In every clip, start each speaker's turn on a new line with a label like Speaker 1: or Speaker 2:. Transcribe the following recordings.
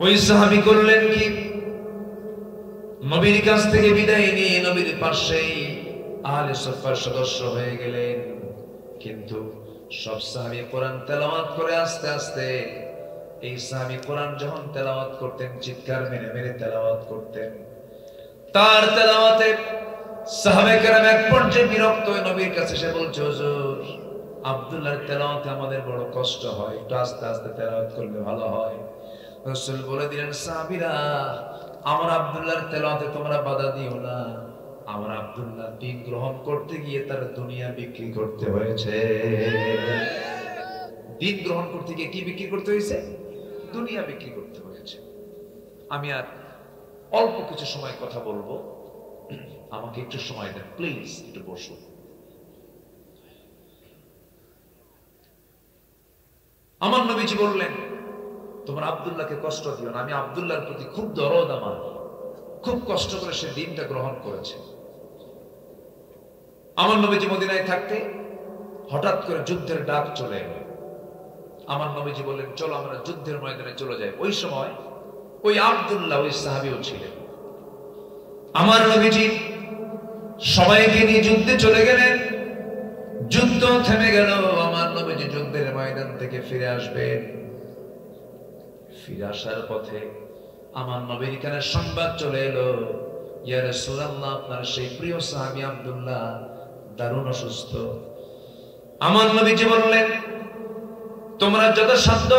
Speaker 1: ওই সাহাবী করলেন কি, নবীর কাছ থেকে বিদায় নিয়ে নবীর পাশেই আহলে সুফার সদস্য হয়ে গেলেন। কিন্তু সব সাহাবী কোরআন তেলাওয়াত করে আস্তে আস্তে। এই সাহাবী কোরআন যখন তেলাওয়াত করতেন চিৎকার মেরে মেরে তেলাওয়াত করতেন। তার তেলাওয়াতে সাহাবায়ে কেরাম এক পর্যায়ে বিরক্ত হয়ে নবীর কাছে এসে বলছে, হুজুর আব্দুল্লাহর তেলাওয়াতে আমাদের বড় কষ্ট হয়, একটু আস্তে আস্তে তেলাওয়াত করলে ভালো হয়। রাসূল বলে দিলেন, সাহাবীরা আমার আব্দুল্লাহর তেলাওয়াতে তোমরা বাধা দিও না। আমার আব্দুল্লাহ দ্বীন গ্রহণ করতে গিয়ে তার দুনিয়া বিক্রি করতে হয়েছে। দ্বীন গ্রহণ করতে গিয়ে কি বিক্রি করতে হয়েছে? দুনিয়া বিক্রি করতে হয়েছে। আমি আর অল্প কিছু সময় কথা বলবো, আমাকে একটু সময় দেন প্লিজ, একটু বসুন। আমার নবীজি বললেন, তোমরা আব্দুল্লাহকে কষ্ট দিও না, আমি আব্দুল্লাহর প্রতি খুব দরদ, আমার খুব কষ্ট করে সে দ্বীনটা গ্রহণ করেছে। আমার নবীজি মদিনায় থাকতে হঠাৎ করে যুদ্ধের ডাক চলে এলো। আমার নবীজি বললেন, চলো আমরা যুদ্ধের ময়দানে চলে যাই। ওই সময় ওই আব্দুল্লাহ ওই সাহাবীও ছিলেন। আমার নবীজি সবাইকে নিয়ে যুদ্ধে চলে গেলেন। যুদ্ধ থেমে গেল। আমার নবীজি যুদ্ধের ময়দান থেকে ফিরে আসবেন। ফিরে আসার পথে আমার নবীর কানে সংবাদ চলে এলো, ইয়া রাসূলুল্লাহ আপনার সেই প্রিয় সাহাবী আব্দুল্লাহ দারুণ অসুস্থ। আমার নবীজি বললেন, তোমরা যথাসাধ্য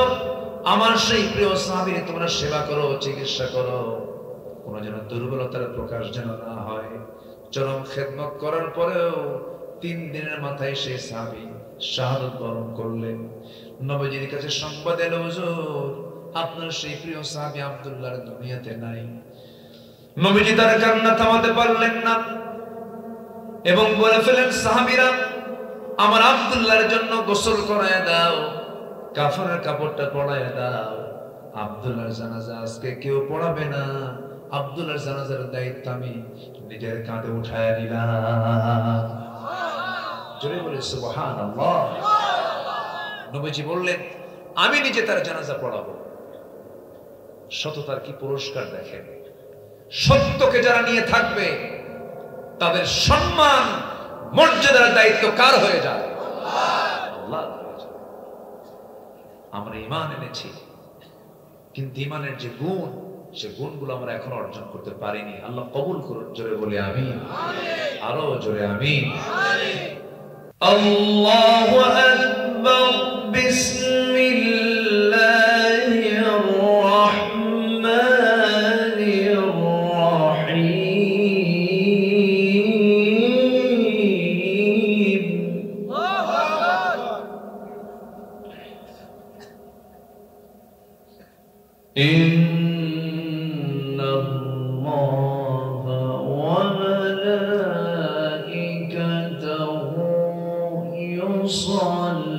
Speaker 1: আমার সেই প্রিয় সাহাবীর তোমরা সেবা করো, চিকিৎসা করো, কোনো যেন দুর্বলতার প্রকাশ যেন না হয়। চরম খেদমত করার পরেও 3 দিনের মাথায় সেই সাহাবী শাহাদাত বরণ করলেন। নবীজির কাছে সংবাদ এলো, হুজুর আপনার সেই প্রিয় সাহাবী আব্দুল্লাহর দুনিয়াতে নাই। নবীজি তার কান্না থামাতে পারলেন না এবং বলে ফেলেন, সাহাবীরা আমার আব্দুল্লাহর জন্য গোসল করায় দাও, কাফনের কাপড়টা পরায় দাও। আব্দুল্লাহর জানাজা আজকে কেউ পড়াবে না, আব্দুল্লাহর জানাজার দায়িত্ব আমি নিজের কাঁধে উঠায় নিলাম। জোরে বলে সুবহানাল্লাহ। নবীজি বললেন, আমি নিজে তার জানাজা পড়াবো। সততার কি পুরস্কার দেখেন। সত্যকে যারা নিয়ে থাকবে তাদের সম্মান মর্যাদার দায়িত্ব কার হয়ে যায়? আল্লাহর হয়ে যায়। আমরা ঈমান এনেছি, কিন্তু ঈমানের যে গুণ, সে গুণগুলো আমরা এখন অর্জন করতে পারিনি। আল্লাহ কবুল করুন। জোরে বলি আমিন। আরো জোরে আমিন। আল্লাহু আকবার। বিসমিল্লাহির রাহমানির রাহিম।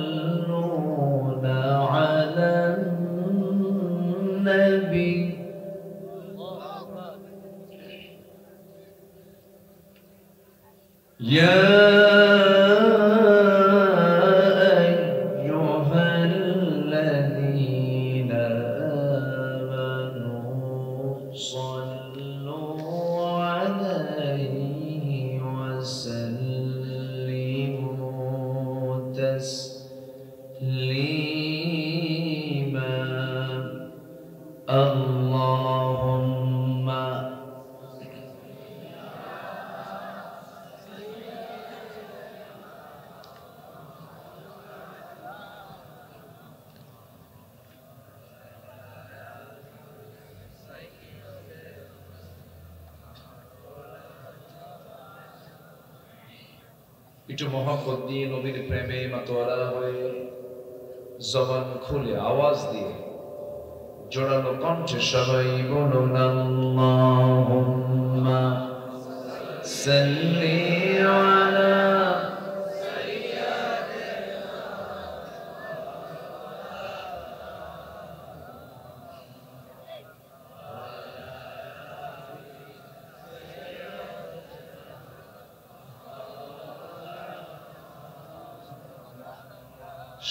Speaker 1: يصلون على النبي يا أيها الذين آمنوا صلوا عليه وسلموا تسليما اللهم একটু মহব্বত দিয়ে নবীর প্রেমে মাতোয়ারা হয়ে জবান খুলে আওয়াজ দিয়ে জোরালো কণ্ঠে সবাই বলুন, আল্লাহুম্মা সাল্লি আলা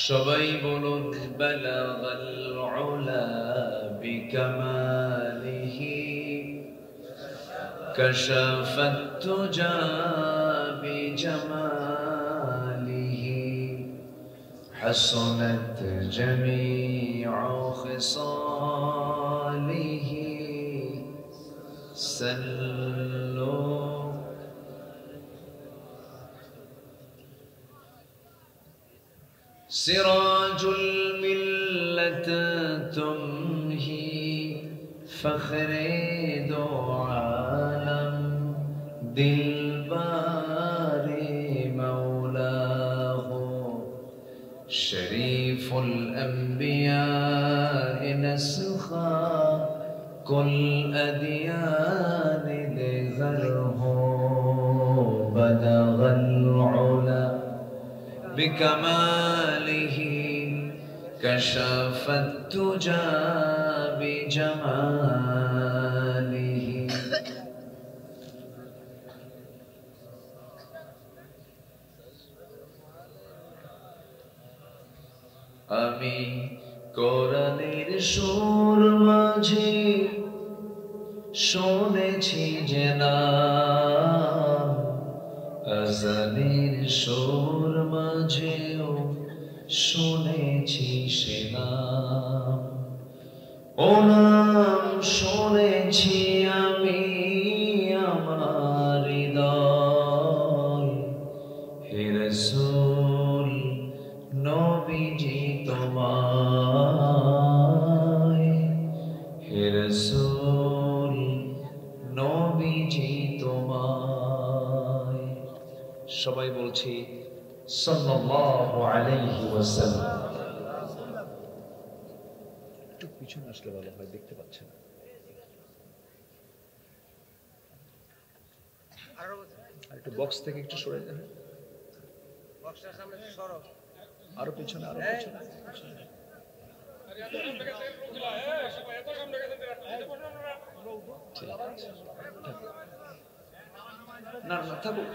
Speaker 1: সবাই বলুন, বালাগাল উলা بكماله كشف الدجى بجماله حسنت جميع خصاله سلوا سراج الملة تمهي فخر دو عالم دلبار مولاه شريف الأنبياء نسخا كل أديان لغره بدغ العلا بكماله كشف الدجى بجماله আমি কোরআনের সুর মাঝে শুনেছি যে নাম আযানের সুর মাঝেও শুনেছি সে নাম ও নাম শুনেছি আমি আমার হৃদয় হে রাসূল নবীজি তোমায় হে রাসূল নবীজি তোমায় সবাই বলছি সাল্লাল্লাহু আলাইহি ওয়াসাল্লাম একটু পিছনে আসলে ভালো হয় দেখতে পাচ্ছেন আর একটু বক্স থেকে একটু সরে যান বক্সের সামনে সরো আরো পিছনে না না থাকুক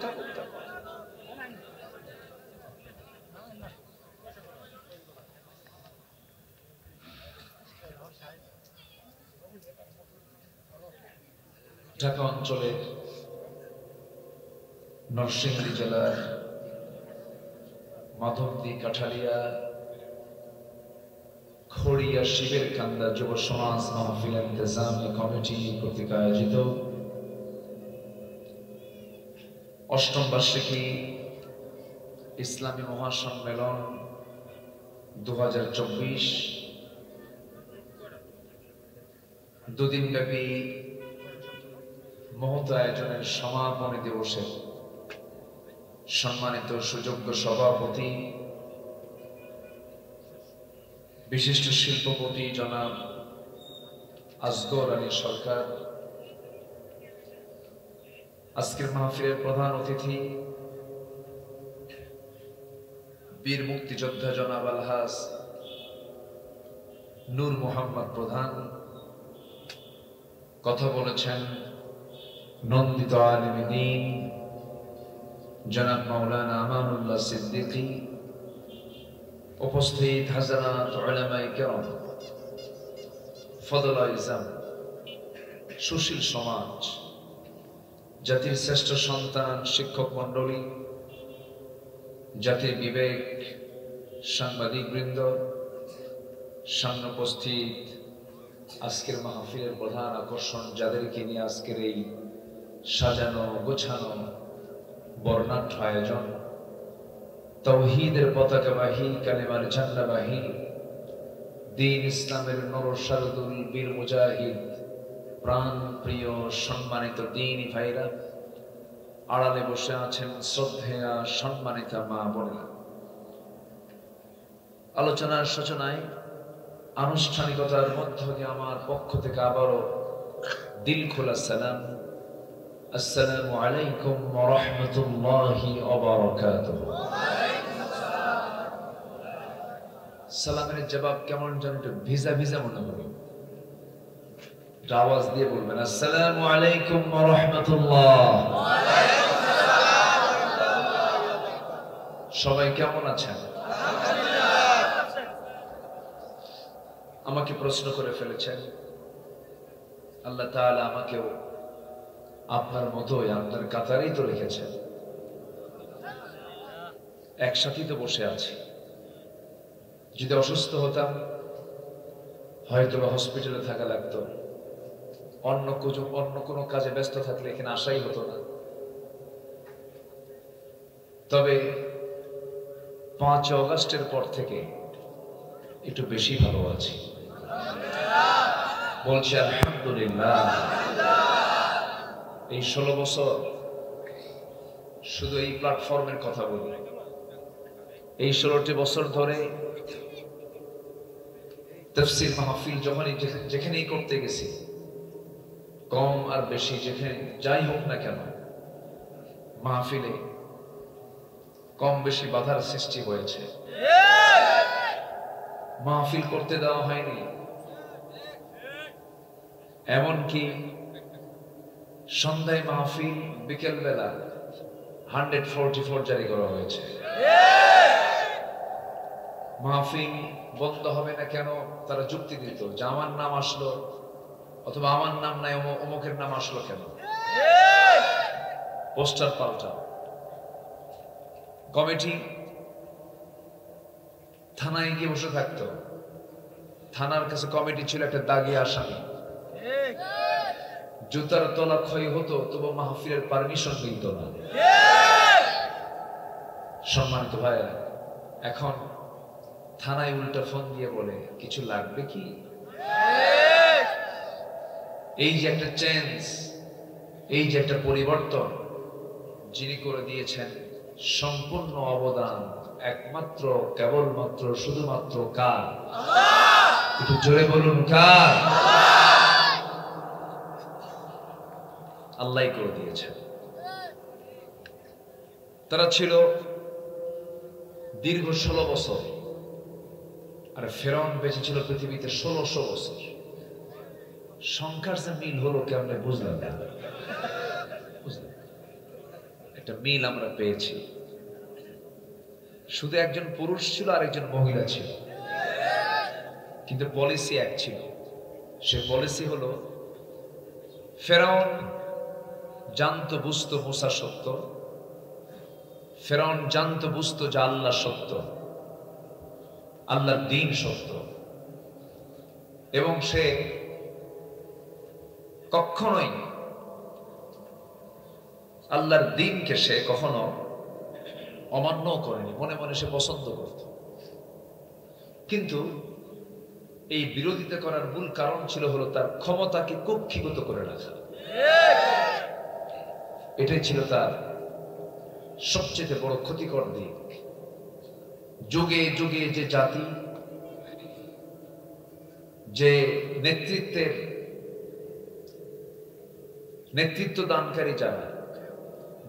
Speaker 1: ঢাকা অঞ্চলের নরসিংদী জেলার মাধবদী কাঠালিয়া খড়িয়া শিবের কান্দা যুব সমাজ মাহফিল ইন্তেজামি কমিটি কর্তৃক আয়োজিত অষ্টম বার্ষিকী ইসলামী মহাসম্মেলন 2024 দুদিনব্যাপী মহৎ আয়োজনের সমাপনী দিবসে সম্মানিত সুযোগ্য সভাপতি বিশিষ্ট শিল্পপতি জনাব আসগর আলী সরকার, আজকের মাহফিলের প্রধান অতিথি বীর মুক্তিযোদ্ধা জনাব আলহাজ নূর মোহাম্মদ প্রধান, কথা বলেছেন নন্দিত আলেমে দ্বীন জনাব মাওলানা আমানুল্লাহ সিদ্দিকী, উপস্থিত হাজারাত উলামায়ে কেরাম, ফদলায়ে ইজাম, সুশীল সমাজ, জাতির শ্রেষ্ঠ সন্তান শিক্ষক মণ্ডলী, জাতির বিবেক, সাংবাদিক বৃন্দ, সামনে উপস্থিত আজকের মাহফিলের প্রধান আকর্ষণ যাদেরকে নিয়ে আজকের এই সাজানো গোছানো বর্ণাঢ্য আয়োজন, তাওহীদের পতাকাবাহী, কালেমার ঝান্ডাবাহী, দ্বীন ইসলামের নরসারদুল বীর মুজাহিদ, প্রাণ প্রিয় সম্মানিত দ্বীনি ভাইরা, আড়ালে বসে আছেন শ্রদ্ধেয়া সম্মানিতা মা বোনেরা। আলোচনার সূচনায় আনুষ্ঠানিকতার মধ্য দিয়ে আমার পক্ষ থেকে আবারও দিল খোলা সালাম, আসসালামু আলাইকুম ওয়া রাহমাতুল্লাহি ওয়া বারাকাতুহু। সালামের জবাব কেমন যেন একটু ভিজা ভিজা মনে হলো, আওয়াজ দিয়ে বলবেন আসসালামু আলাইকুম ওয়া রাহমাতুল্লাহ। সবাই কেমন আছেন? আমাকে প্রশ্ন করে ফেলেছেন। আল্লাহ তাআলা আমাকেও আপনার মতোই আপনার কাতারেই তো রেখেছেন, একসাথেই তো বসে আছি। যদি অসুস্থ হতাম হয়তো হসপিটালে থাকা লাগতো, অন্য কোনো কাজে ব্যস্ত থাকলে এখানে আসাই হতো না। তবে 5 অগস্টের পর থেকে একটু বেশি ভালো আছি, বলছি আলহামদুলিল্লাহ। এই 16 বছর শুধু এই প্ল্যাটফর্মের কথা বলি, এই 16টি বছর ধরে তাফসীর মাহফিল যেখানেই করতে গেছি, কম আর বেশি যেখানে যাই হোক না কেন, মাহফিলে কম বেশি বাধার সৃষ্টি হয়েছে, মাহফিল করতে দেওয়া হয়নি। এমনকি সন্ধ্যায় মাহফিল, বিকেল বেলা 144 জারি করা হয়েছে। মাহফিল বন্ধ হবে না কেন তারা যুক্তি দিত যে আমার নাম আসলো, অথবা আমার নাম নাই অমুকের নাম আসলো কেন, পোস্টার পাল্টা। কমিটি থানায় গিয়ে বসে থাকতো, থানার কাছে কমিটি ছিল একটা দাগি আসামি, জুতার তলা ক্ষয় হতো তবু মাহফিলের পারমিশন মিলত না। সম্মানিত ভাইরা, এখন থানায় উল্টা ফোন দিয়ে বলে কিছু লাগবে কি। এই যে একটা চেঞ্জ, এই যে একটা পরিবর্তন যিনি করে দিয়েছেন, সম্পূর্ণ অবদান একমাত্র কেবলমাত্র শুধুমাত্র কার? একটু জোরে বলুন কার? আল্লাহই করে দিয়েছেন। তারা ছিল দীর্ঘ 16 বছর, আর ফেরাউন বেঁচে ছিল পৃথিবীতে 1600 বছর। সংখ্যার যে মিল হলো কেমনে বুঝলাম না, একটা মিল আমরা পেয়েছি। শুধু একজন পুরুষ ছিল আর একজন মহিলা ছিল, কিন্তু পলিসি এক ছিল। সে পলিসি হলো, ফেরাউন জানতো বুঝতো মুসা সত্য, ফেরাউন জানতো বুঝতো যে আল্লাহ সত্য, আল্লাহর দ্বীন সত্য, এবং সে কখনোই আল্লাহর দ্বীনকে সে কখনো অমান্য করেনি, মনে মনে সে পছন্দ করত। কিন্তু এই বিরোধিতা করার মূল কারণ ছিল হলো তার ক্ষমতাকে কুক্ষিগত করে রাখা। এটাই ছিল তার সবচেয়ে বড় ক্ষতিকর দিক। যুগে যুগে যে জাতি, যে নেতৃত্ব দানকারী যারা,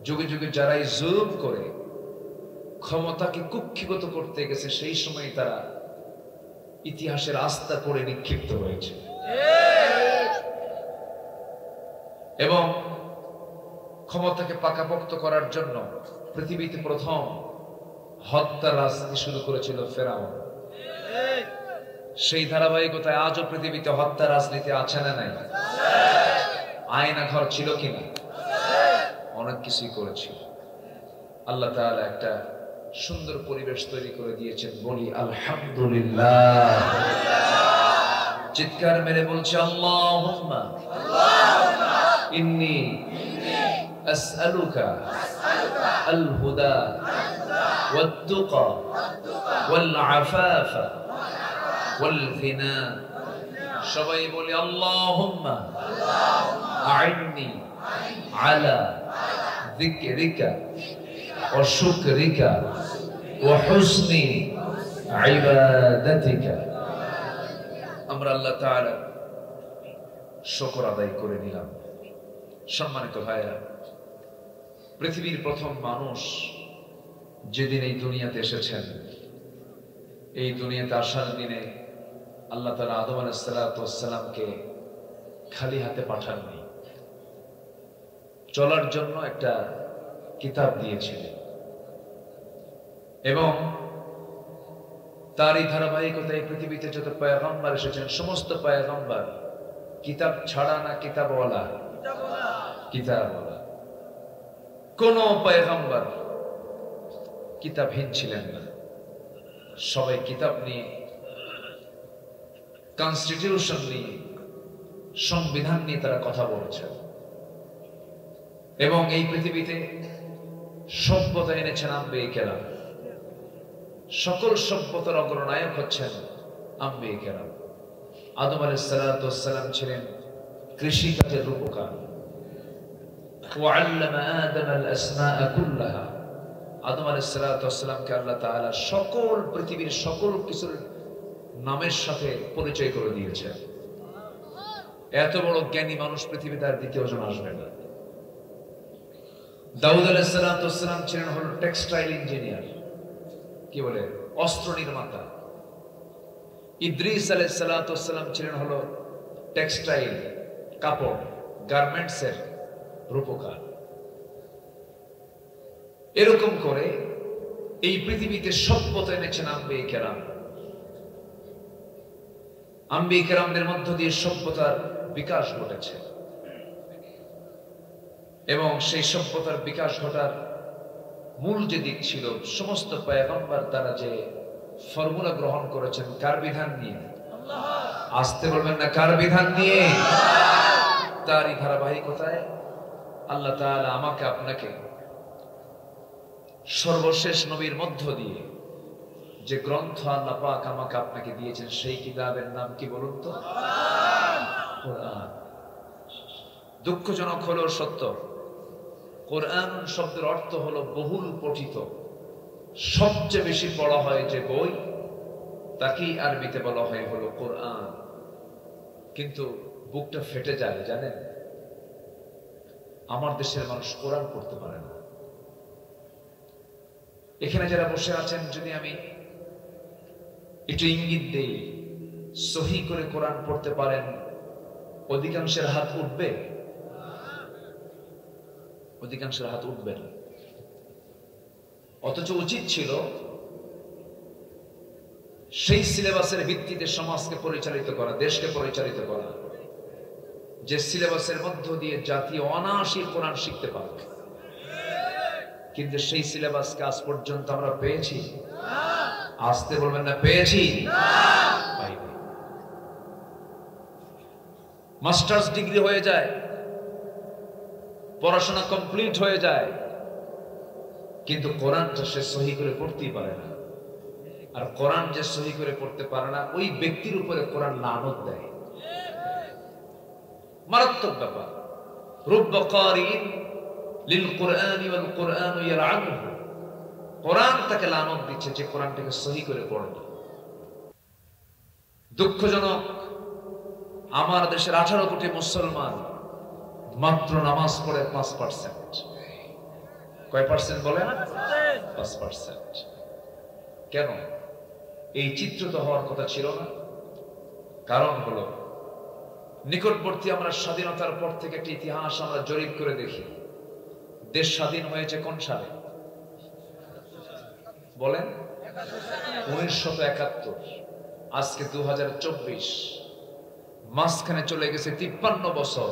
Speaker 1: যুগে যুগে যারাই জুলুম করে ক্ষমতাকে কুক্ষিগত করতে গেছে, সেই সময় তারা ইতিহাসের আস্থা করে নিক্ষিপ্ত হয়েছে। এবং ক্ষমতাকে পাকাপোক্ত করার জন্য পৃথিবীতে প্রথম হত্যা রাজনীতি শুরু করেছিল ফেরাউন। সেই ধারাবাহিকতায় আজও পৃথিবীতে হত্যা রাজনীতি আছে না নাই? আয়না ঘর ছিল কিনা? অনেক কিছুই করেছিল। আল্লাহ তাআলা একটা সুন্দর পরিবেশ তৈরি করে দিয়েছেন, বলি আলহামদুলিল্লাহ। চিৎকার মেরে বলছে আল্লাহুম্মা ইন্নী আসআলুকা আল হুদা ওয়াত তুকা ওয়াল আফাফা ওয়াল গিনা। সবাই বলি আল্লাহুম্মা আইন্নি আলা যিকরিকা ওয়া শুকরিকা ওয়া হুসনি ইবাদাতিকা। আমরা আল্লাহ তাআলা শুকর আদায় করে নিলাম। সম্মানিত ভাইরা, পৃথিবীর প্রথম মানুষ যেদিন এই দুনিয়াতে এসেছেন, এই দুনিয়াতে আসার দিনে আল্লাহ তাআলা আদম আলাইহিস সালামকে খালি হাতে পাঠাননি, চলার জন্য একটা কিতাব দিয়েছিলেন। এবং তারই ধারাবাহিকতায় পৃথিবীতে যত পয়গম্বর এসেছেন সমস্ত পয়গম্বর কিতাব ছাড়া না কিতাবওয়ালা? কিতাবওয়ালা। কোন পয়গম্বর কিতাবহীন ছিলেন না, সবাই কিতাব নিয়ে, কনস্টিটিউশন নিয়ে, সংবিধান নিয়ে তারা কথা বলছেন এবং এই পৃথিবীতে সভ্যতা এনেছেন আম্বিয়া কেরাম। সকল সভ্যতার অগ্রনায়ক হচ্ছেন আম্বিয়া কেরাম। আদম আলাইহিস সালাতু ওয়াস সালাম ছিলেন কৃষিকাজের রূপকার। ওয়াল্লামা আদম আল আসমাআ কুল্লাহা, আদম আলাইহিস সালাতু ওয়াস সালামকে আল্লাহ তাআলা সকল পৃথিবীর সকল কিছুর নামের সাথে পরিচয় করে দিয়েছেন। এত বড় জ্ঞানী মানুষ পৃথিবীতে আর দ্বিতীয় জন আসবে না। দাউদ আলাইহিস সালাতু ওয়াস সালাম ছিলেন হলো টেক্সটাইল ইঞ্জিনিয়ার, কি বলে, অস্ত্র নির্মাতা। ইদ্রিস আলাইহিস সালাতু ওয়াস সালাম ছিলেন হলো টেক্সটাইল, কাপড়, গার্মেন্টসের রূপকার। এরকম করে এই পৃথিবীতে সভ্যতা এনেছেন আম্বিয়া কেরাম। আম্বিয়া কেরামদের মধ্য দিয়ে সভ্যতার বিকাশ ঘটেছে এবং সেই সভ্যতার বিকাশ ঘটার মূল যে দিক ছিল, সমস্ত পয়গম্বর তারা যে ফর্মুলা গ্রহণ করেছেন, কার বিধান নিয়ে? আসতে বলবেন না, কার বিধান নিয়ে? তারই ধারাবাহিকতায় আল্লাহ তাআলা আমাকে আপনাকে সর্বশেষ নবীর মধ্য দিয়ে যে গ্রন্থ আল্লাহ পাক আমাকে আপনাকে দিয়েছেন, সেই কিতাবের নাম কি বলুন তো? কোরআন। দুঃখজনক হলো সত্য, কোরআন শব্দের অর্থ হলো বহুল পঠিত, সবচেয়ে বেশি পড়া হয় যে বই, তাকেই আরবিতে বলা হয় হলো কোরআন। কিন্তু বুকটা ফেটে যায় জানেন, আমার দেশের মানুষ কোরআন পড়তে পারে না। এখানে যারা বসে আছেন, যদি আমি একটু ইঙ্গিত দেই, সহি করে কোরআন পড়তে পারেন, অধিকাংশের হাত উঠবে? অধিকাংশের হাত উঠবে না। অথচ উচিত ছিল সেই সিলেবাসের ভিত্তিতে সমাজকে পরিচালিত করা, দেশকে পরিচালিত করা, যে সিলেবাসের মধ্য দিয়ে জাতীয় অনায়াসে কোরআন শিখতে পারবে। কিন্তু সেই সিলেবাসকে আজ পর্যন্ত আমরা পেয়েছি? আসতে বলবেন না, পেয়েছি? পাইনি। মাস্টার্স ডিগ্রি হয়ে যায়, পড়াশোনা কমপ্লিট হয়ে যায়, কিন্তু কোরআনটা সে সহি করে পড়তেই পারে না। আর কোরআন যে সহি করে পড়তে পারে না, ওই ব্যক্তির উপরে কোরআন লানত দেয়। মারাত্মক ব্যাপার। রুব্বা কারিন লিল কুরআনি ওয়াল কুরআনু ইয়ালআনুহু, কোরআন তাকে লানত দিচ্ছে যে কোরআনটাকে সহি করে পড়ে না। দুঃখজনক, আমার দেশের 18 কোটি মুসলমান মাত্র নামাজ পড়ে 5%। কয় পার্সেন্ট বলেন? 5%। কেন? এই চিত্র তো হওয়ার কথা ছিল না। কারণ হলো, নিকটবর্তী আমরা স্বাধীনতার পর থেকে একটি ইতিহাস আমরা জরিপ করে দেখি, দেশ স্বাধীন হয়েছে কোন সালে বলেন? 1971। আজকে 2024, মাঝখানে চলে গেছে 53 বছর।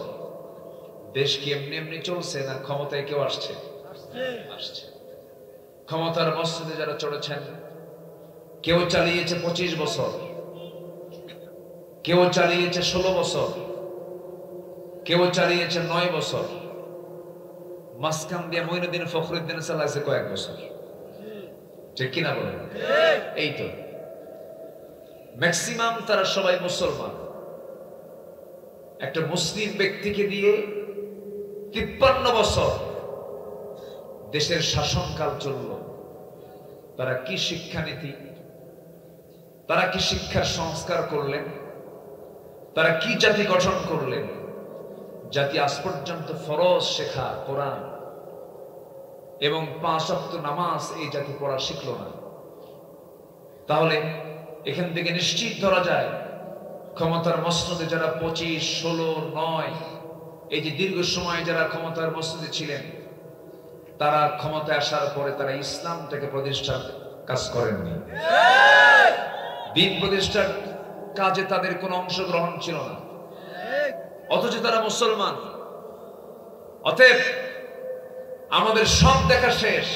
Speaker 1: দেশ কি এমনি এমনি চলছে না ক্ষমতায় কেউ আসছে? আসছে। ক্ষমতার মসনদে যারা চড়েছেন, কেউ চালিয়েছে 25 বছর, কেউ চালিয়েছে 16 বছর, কেউ চালিয়েছে 9 বছর, মাঝখান দিয়ে মঈনুদ্দিন ফখরুদ্দিন চালাইছে কয়েক বছর। ঠিক কিনা বলেন? এই তো ম্যাক্সিমাম তারা সবাই মুসলমান। একটা মুসলিম ব্যক্তিকে দিয়ে 53 বছর দেশের শাসনকাল চলল। তারা কি শিক্ষানীতি, তারা কি শিক্ষার সংস্কার করলেন, তারা কি জাতি গঠন করলেন? জাতি আজ পর্যন্ত ফরজ শেখা কোরআন এবং 5 ওয়াক্ত নামাজ এই জাতি পড়া শিখলো না। তাহলে এখান থেকে নিশ্চিত ধরা যায়, ক্ষমতার মসনদে যারা 25, 16, 9 এই যে দীর্ঘ সময় যারা ক্ষমতার মসনদে ছিলেন, তারা ক্ষমতায় আসার পরে তারা ইসলামটাকে প্রতিষ্ঠার কাজ করেননি। দিন প্রতিষ্ঠার কাজে তাদের কোনো অংশগ্রহণ ছিল না, অথচ তারা মুসলমান। অতএব আমাদের সব দেখা শেষ,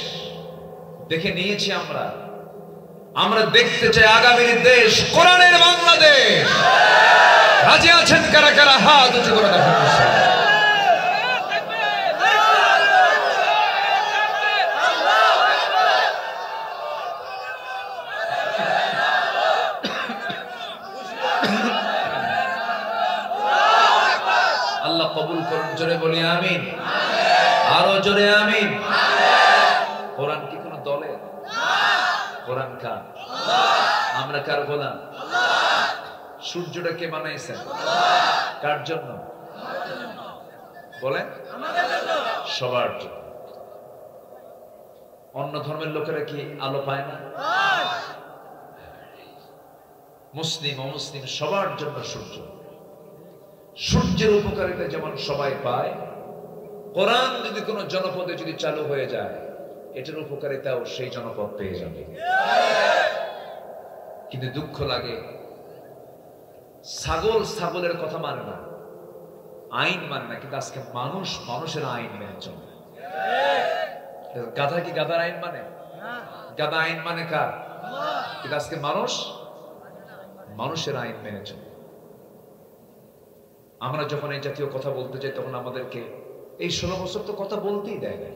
Speaker 1: দেখে নিয়েছি আমরা। আমরা দেখতে চাই আগামীর দেশ কোরআনের বাংলাদেশ। রাজি আছেন কারা কারা? হাত উঁচু করে দেখান। আল্লাহ কবুল করুন, জোরে বলি আমিন। আরো জোরে আমিন। কোরআন কি কোনো দলের? কোরআন কার? আমরা কার গোলাম? সূর্যটা কে বানাইছেন? কার জন্য বলেন? সবার জন্য। অন্য ধর্মের লোকেরা কি আলো পায় না? মুসলিম অমুসলিম সবার জন্য সূর্য। সূর্যের উপকারিতা যেমন সবাই পায়, কোরআন যদি কোনো জনপদে যদি চালু হয়ে যায়, এটার উপকারিতাও সেই জনপদ পেয়ে যাবে। কিন্তু দুঃখ লাগে, ছাগল ছাগলের কথা মানে না, আইন মানে না, কিন্তু আজকে মানুষ মানুষের আইন মেনে চলে। গাধা কি গাধার আইন মানে? গাধা আইন মানে কার? কিন্তু আজকে মানুষ মানুষের আইন মেনে চলে। আমরা যখন এই জাতীয় কথা বলতে চাই, তখন আমাদেরকে এই 16 বছর তো কথা বলতেই দেয় না।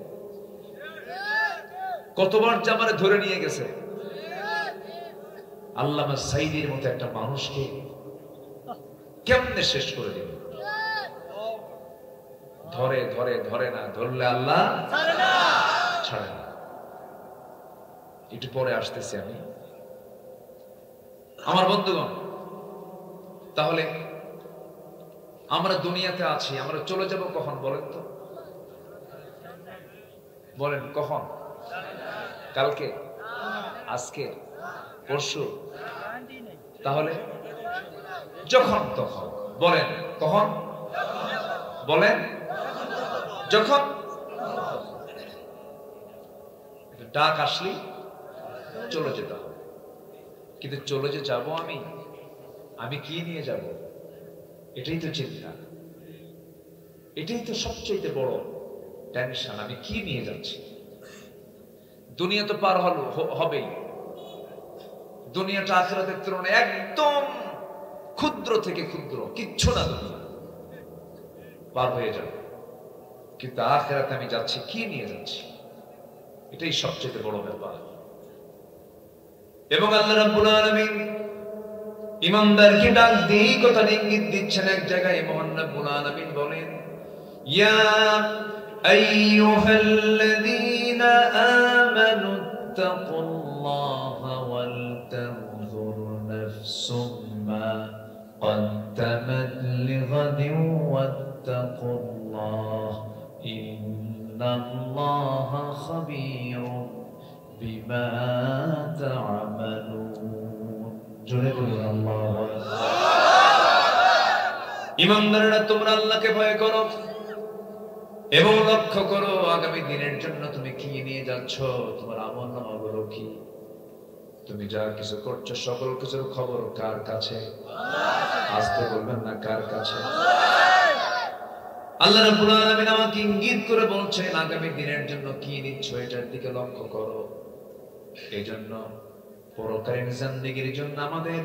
Speaker 1: কতবার জামানে ধরে নিয়ে গেছে। আল্লামা সাইদির মতো একটা মানুষকে কেমনে শেষ করে দিল? ধরে ধরে ধরে না, ধরলে আল্লাহ ছাড়ে না। একটু পরে আসতেছি আমি। আমার বন্ধুগণ, তাহলে আমরা দুনিয়াতে আছি, আমরা চলে যাব কখন বলেন তো? বলেন কখন? কালকে, আজকে, পরশু? তাহলে যখন তখন। বলেন কখন? বলেন যখন। ডাক আসলি চলে যেতে হবে। কিন্তু চলে যে যাব আমি কি নিয়ে যাব? এটাই তো চিন্তা, এটাই তো সবচেয়ে বড় টেনশন। আমি কি নিয়ে যাচ্ছি? দুনিয়া তো পার হবেই। দুনিয়াটা আখিরাতের তুলনায় একদম ক্ষুদ্র থেকে ক্ষুদ্র, কিচ্ছু না, দুনিয়া পার হয়ে যাবে। কিন্তু আখিরাতে আমি যাচ্ছি, কি নিয়ে যাচ্ছি? এটাই সবচেয়ে বড় ব্যাপার। এবং আল্লাহ রাব্বুল আলামিন ইমানদারকে ডাক দিয়ে কথা ইঙ্গিত দিচ্ছেন। এক জায়গায় মহান রাব্বুল আলামিন বলেন, ইয়া আইয়ুহাল্লাযীনা আমানু তাকুল্লাহা ওয়াল তানজুর নাফসুম মা قدمت لغد واتقوا الله إن الله خبير بما تعملون জোরে বলুন আল্লাহু আকবার। ইমানদাররা তোমরা আল্লাহকে ভয় করো এবং লক্ষ্য করো আগামী দিনের জন্য তুমি কি নিয়ে যাচ্ছ। তোমার আমলনামাগুলো কি? তুমি যা কিছু করছো সকল কিছুর খবর কার কাছে? আসতে বলবেন না, কার কাছে? আল্লাহ রাব্বুল আলামিন আমাকে ইঙ্গিত করে বলছেন আগামী দিনের জন্য কি নিচ্ছ, এটার দিকে লক্ষ্য করো। এই জন্য পরকালীন জিন্দেগির জন্য আমাদের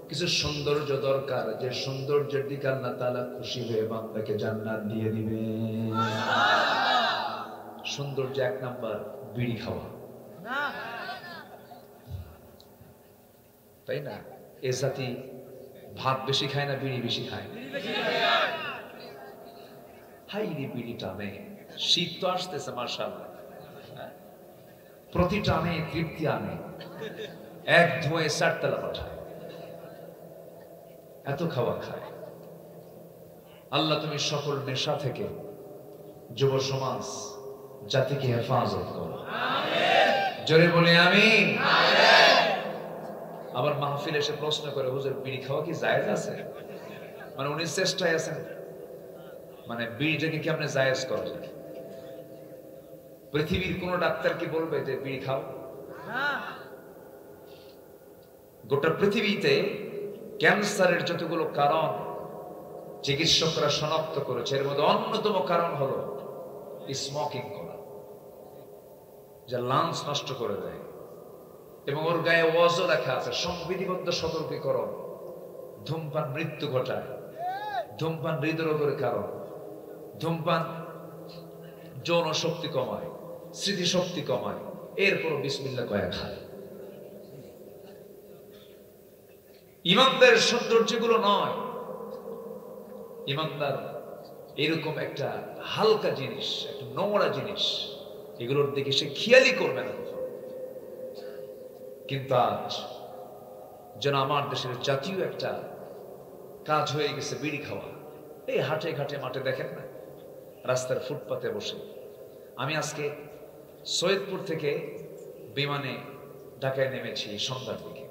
Speaker 1: কিছু সৌন্দর্য দরকার, যে সৌন্দর্যের দিকে আল্লাহ তাআলা খুশি হয়ে বান্দাকে জান্নাত দিয়ে দিবে। সৌন্দর্য এক নাম্বার বিড়ি খাওয়া, তাই না? এ জাতি ভাত বেশি খায় না বিড়ি বেশি খায়? হাইরে বিড়ি টানে। শীত তো আসতেছে মাশাআল্লাহ, প্রতি টানে তৃপ্তি আনে, এক ধোঁয়ে 4 তলা পাঠায়, এত খাওয়া খায়। আল্লাহ তুমি সকল নেশা থেকে যুব সমাজ জাতিকে হেফাজত করো, জোরে বলে আমিন। আবার মাহফিল এসে প্রশ্ন করে, হুজুর বিড়ি খাওয়া কি জায়েজ আছে? মানে উনি চেষ্টায় আছেন, মানে বিড়িটাকে কি আপনি জায়েজ করেন? পৃথিবীর কোন ডাক্তার কি বলবে যে বিড়ি খাও? গোটা পৃথিবীতে ক্যান্সারের যতগুলো কারণ চিকিৎসকরা শনাক্ত করেছে, এর মধ্যে অন্যতম কারণ হলো স্মোকিং করা, যা লাংস নষ্ট করে দেয়। এবং ওর গায়ে ওয়াজও লেখা আছে, সংবিধিবদ্ধ সতর্কীকরণ। ধূমপান মৃত্যু ঘটায়, ধূমপান হৃদরোগের কারণ, ধূমপান যৌন শক্তি কমায়, স্মৃতিশক্তি কমায়, এরপরও বিসমিল্লাহ কয়া খায়। ইমানদারের সৌন্দর্যগুলো নয়, ইমানদার এরকম একটা হালকা জিনিস, একটা নোংরা জিনিস, এগুলোর দিকে সে খেয়ালই করবে না। কিন্তু আজ যেন আমার দেশের জাতীয় একটা কাজ হয়ে গেছে বিড়ি খাওয়া। এই হাটে ঘাটে মাঠে দেখেন না, রাস্তার ফুটপাতে বসে। আমি আজকে সৈয়দপুর থেকে বিমানে ঢাকায় নেমেছি সন্ধ্যার দিকে।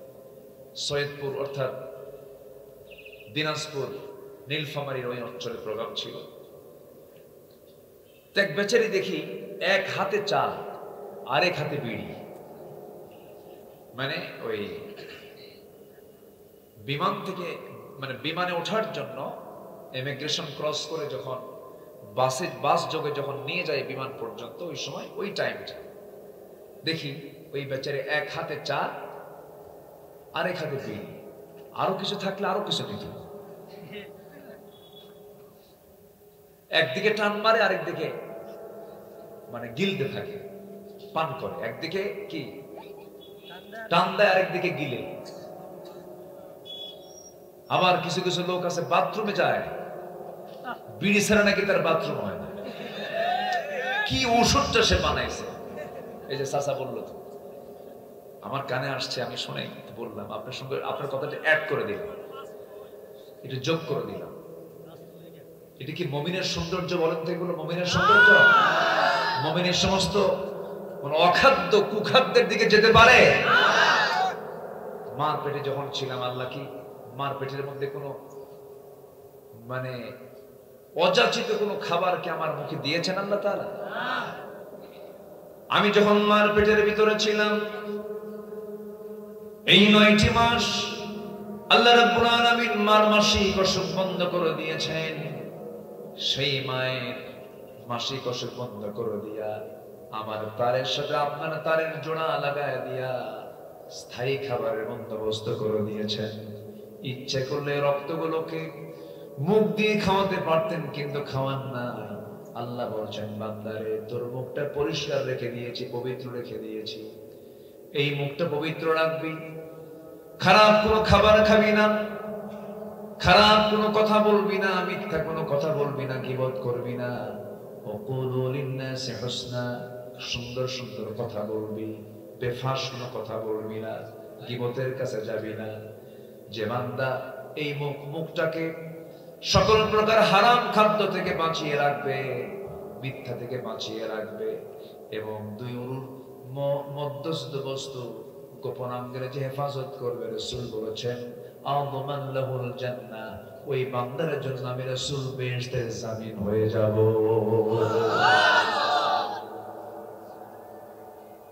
Speaker 1: সৈয়দপুর অর্থাৎ দিনাজপুর নীলফামারীর ওই অঞ্চলে প্রোগ্রাম ছিল। এক বেচারি দেখি এক হাতে চা আরেক হাতে বিড়ি। মানে ওই বিমান থেকে, মানে বিমানে ওঠার জন্য ইমিগ্রেশন ক্রস করে যখন বাস যোগে যখন নিয়ে যায় বিমান পর্যন্ত, ওই সময় ওই টাইমটা দেখি ওই বেচারে এক হাতে চা আরেক হাতে বিড়ি, আরো কিছু থাকলে আরো কিছু দিত। একদিকে টান মারে, আরেকদিকে মানে গিলতে থাকে, পান করে। একদিকে কি টান দেয়, আরেকদিকে গিলে। আবার কিছু কিছু লোক আছে বাথরুমে যায়, বিড়ি ছাড়া নাকি তার বাথরুম হয় না। কি ওষুধটা সে বানাইছে, এই যে চাচা বললো, তো আমার কানে আসছে, আমি শুনে বললাম, আপনার সঙ্গে আপনার কথাটা অ্যাড করে দিলাম, এটা যোগ করে দিলাম। এটা কি মুমিনের সৌন্দর্য? বলেন তো, এগুলো মুমিনের সৌন্দর্য? মুমিনের সমস্ত অখাদ্য কুখাদ্যের দিকে যেতে পারে? মার পেটে যখন ছিলাম, আল্লাহ কি মার পেটের মধ্যে কোনো মানে অযাচিত কোনো খাবারকে আমার মুখে দিয়েছেন আল্লাহ তাআলা? আমি যখন মার পেটের ভিতরে ছিলাম, এই 9টি মাস আল্লাহ রাব্বুল আলামিন মার মাসিক অসুখ বন্ধ করে দিয়েছেন। সেই মায়ের মাসিক অসুখ বন্ধ করে দিয়া আমার তারের সাথে আপনার তারের জোড়া লাগায় দিয়া স্থায়ী খাবারের বন্দোবস্ত করে দিয়েছেন। ইচ্ছে করলে রক্তগুলোকে মুখ দিয়ে খাওয়াতে পারতেন, কিন্তু খাওয়ান না। আল্লাহ বলছেন, বান্দারে তোর মুখটা পরিষ্কার রেখে দিয়েছি, পবিত্র রেখে দিয়েছি, এই মুখটা পবিত্র রাখবি। খারাপ কোনো খাবার খাবি না, খারাপ কোনো কথা বলবি না, মিথ্যা কোনো কথা বলবি না, গীবত করবি না। ওয়াকুলু লিন-নাসি হুসনা, সুন্দর সুন্দর কথা বলবি, বেফাস কোনো কথা বলবি না, গীবতের কাছে যাবি না। যে বান্দা এই মুখটাকে সকল প্রকার হারাম খাদ্য থেকে বাঁচিয়ে রাখবে, মিথ্যা থেকে বাঁচিয়ে রাখবে, এবং দুই উরুর মধ্যস্থ বস্তু গোপনাঙ্গের যে হেফাজত করবে, রাসূল বলেছেন আযমান লাহুল জান্নাহ, ওই বান্দার জন্য আমি রাসূল বেহেশতের জামিন হয়ে যাব।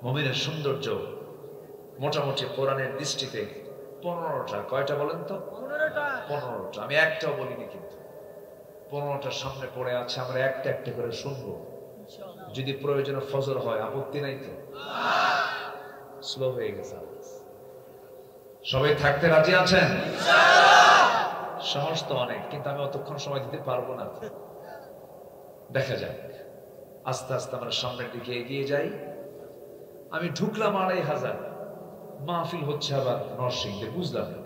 Speaker 1: মুমিনের সৌন্দর্য মোটামুটি কোরআনের দৃষ্টিতে 15টা। কয়টা বলেন তো? 15টা। আমি একটাও বলিনি, কিন্তু 15টার সামনে পড়ে আছে। আমরা একটা একটা করে শুনবো, যদি প্রয়োজনে ফজর হয়, আপত্তি নাই তো? স্লো হয়ে গেছে, সবাই থাকতে রাজি আছেন? সাহস তো অনেক, কিন্তু আমি অতক্ষণ সময় দিতে পারবো না। দেখা যাক, আস্তে আস্তে আমরা সামনের দিকে এগিয়ে যাই। আমি ঢুকলাম 2500, মাহফিল হচ্ছে আবার নরসিংদে, বুঝলাম না।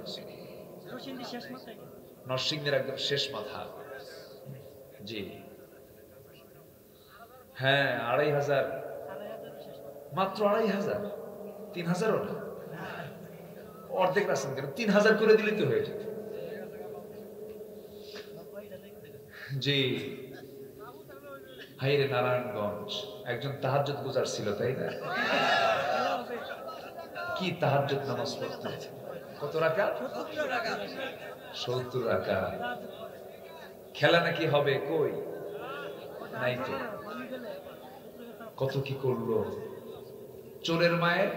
Speaker 1: নরসিংদের একদম শেষ মাথা। জি হ্যাঁ, 2500, মাত্র 2500, 3000ও না, অর্ধেক রাখছেন কেন? 3000 করে দিলে তো হয়ে যেত। জি হাইরে নারায়ণগঞ্জ, একজন তাহাজ্জুদ গুজার ছিল, তাই না? কি তাহাজ্জুদ নামাজ পড়তে, কত রাকাত? 70 রাকাত। খেলা নাকি হবে, কই নাই তো। কত কি করলো চোরের মায়ের,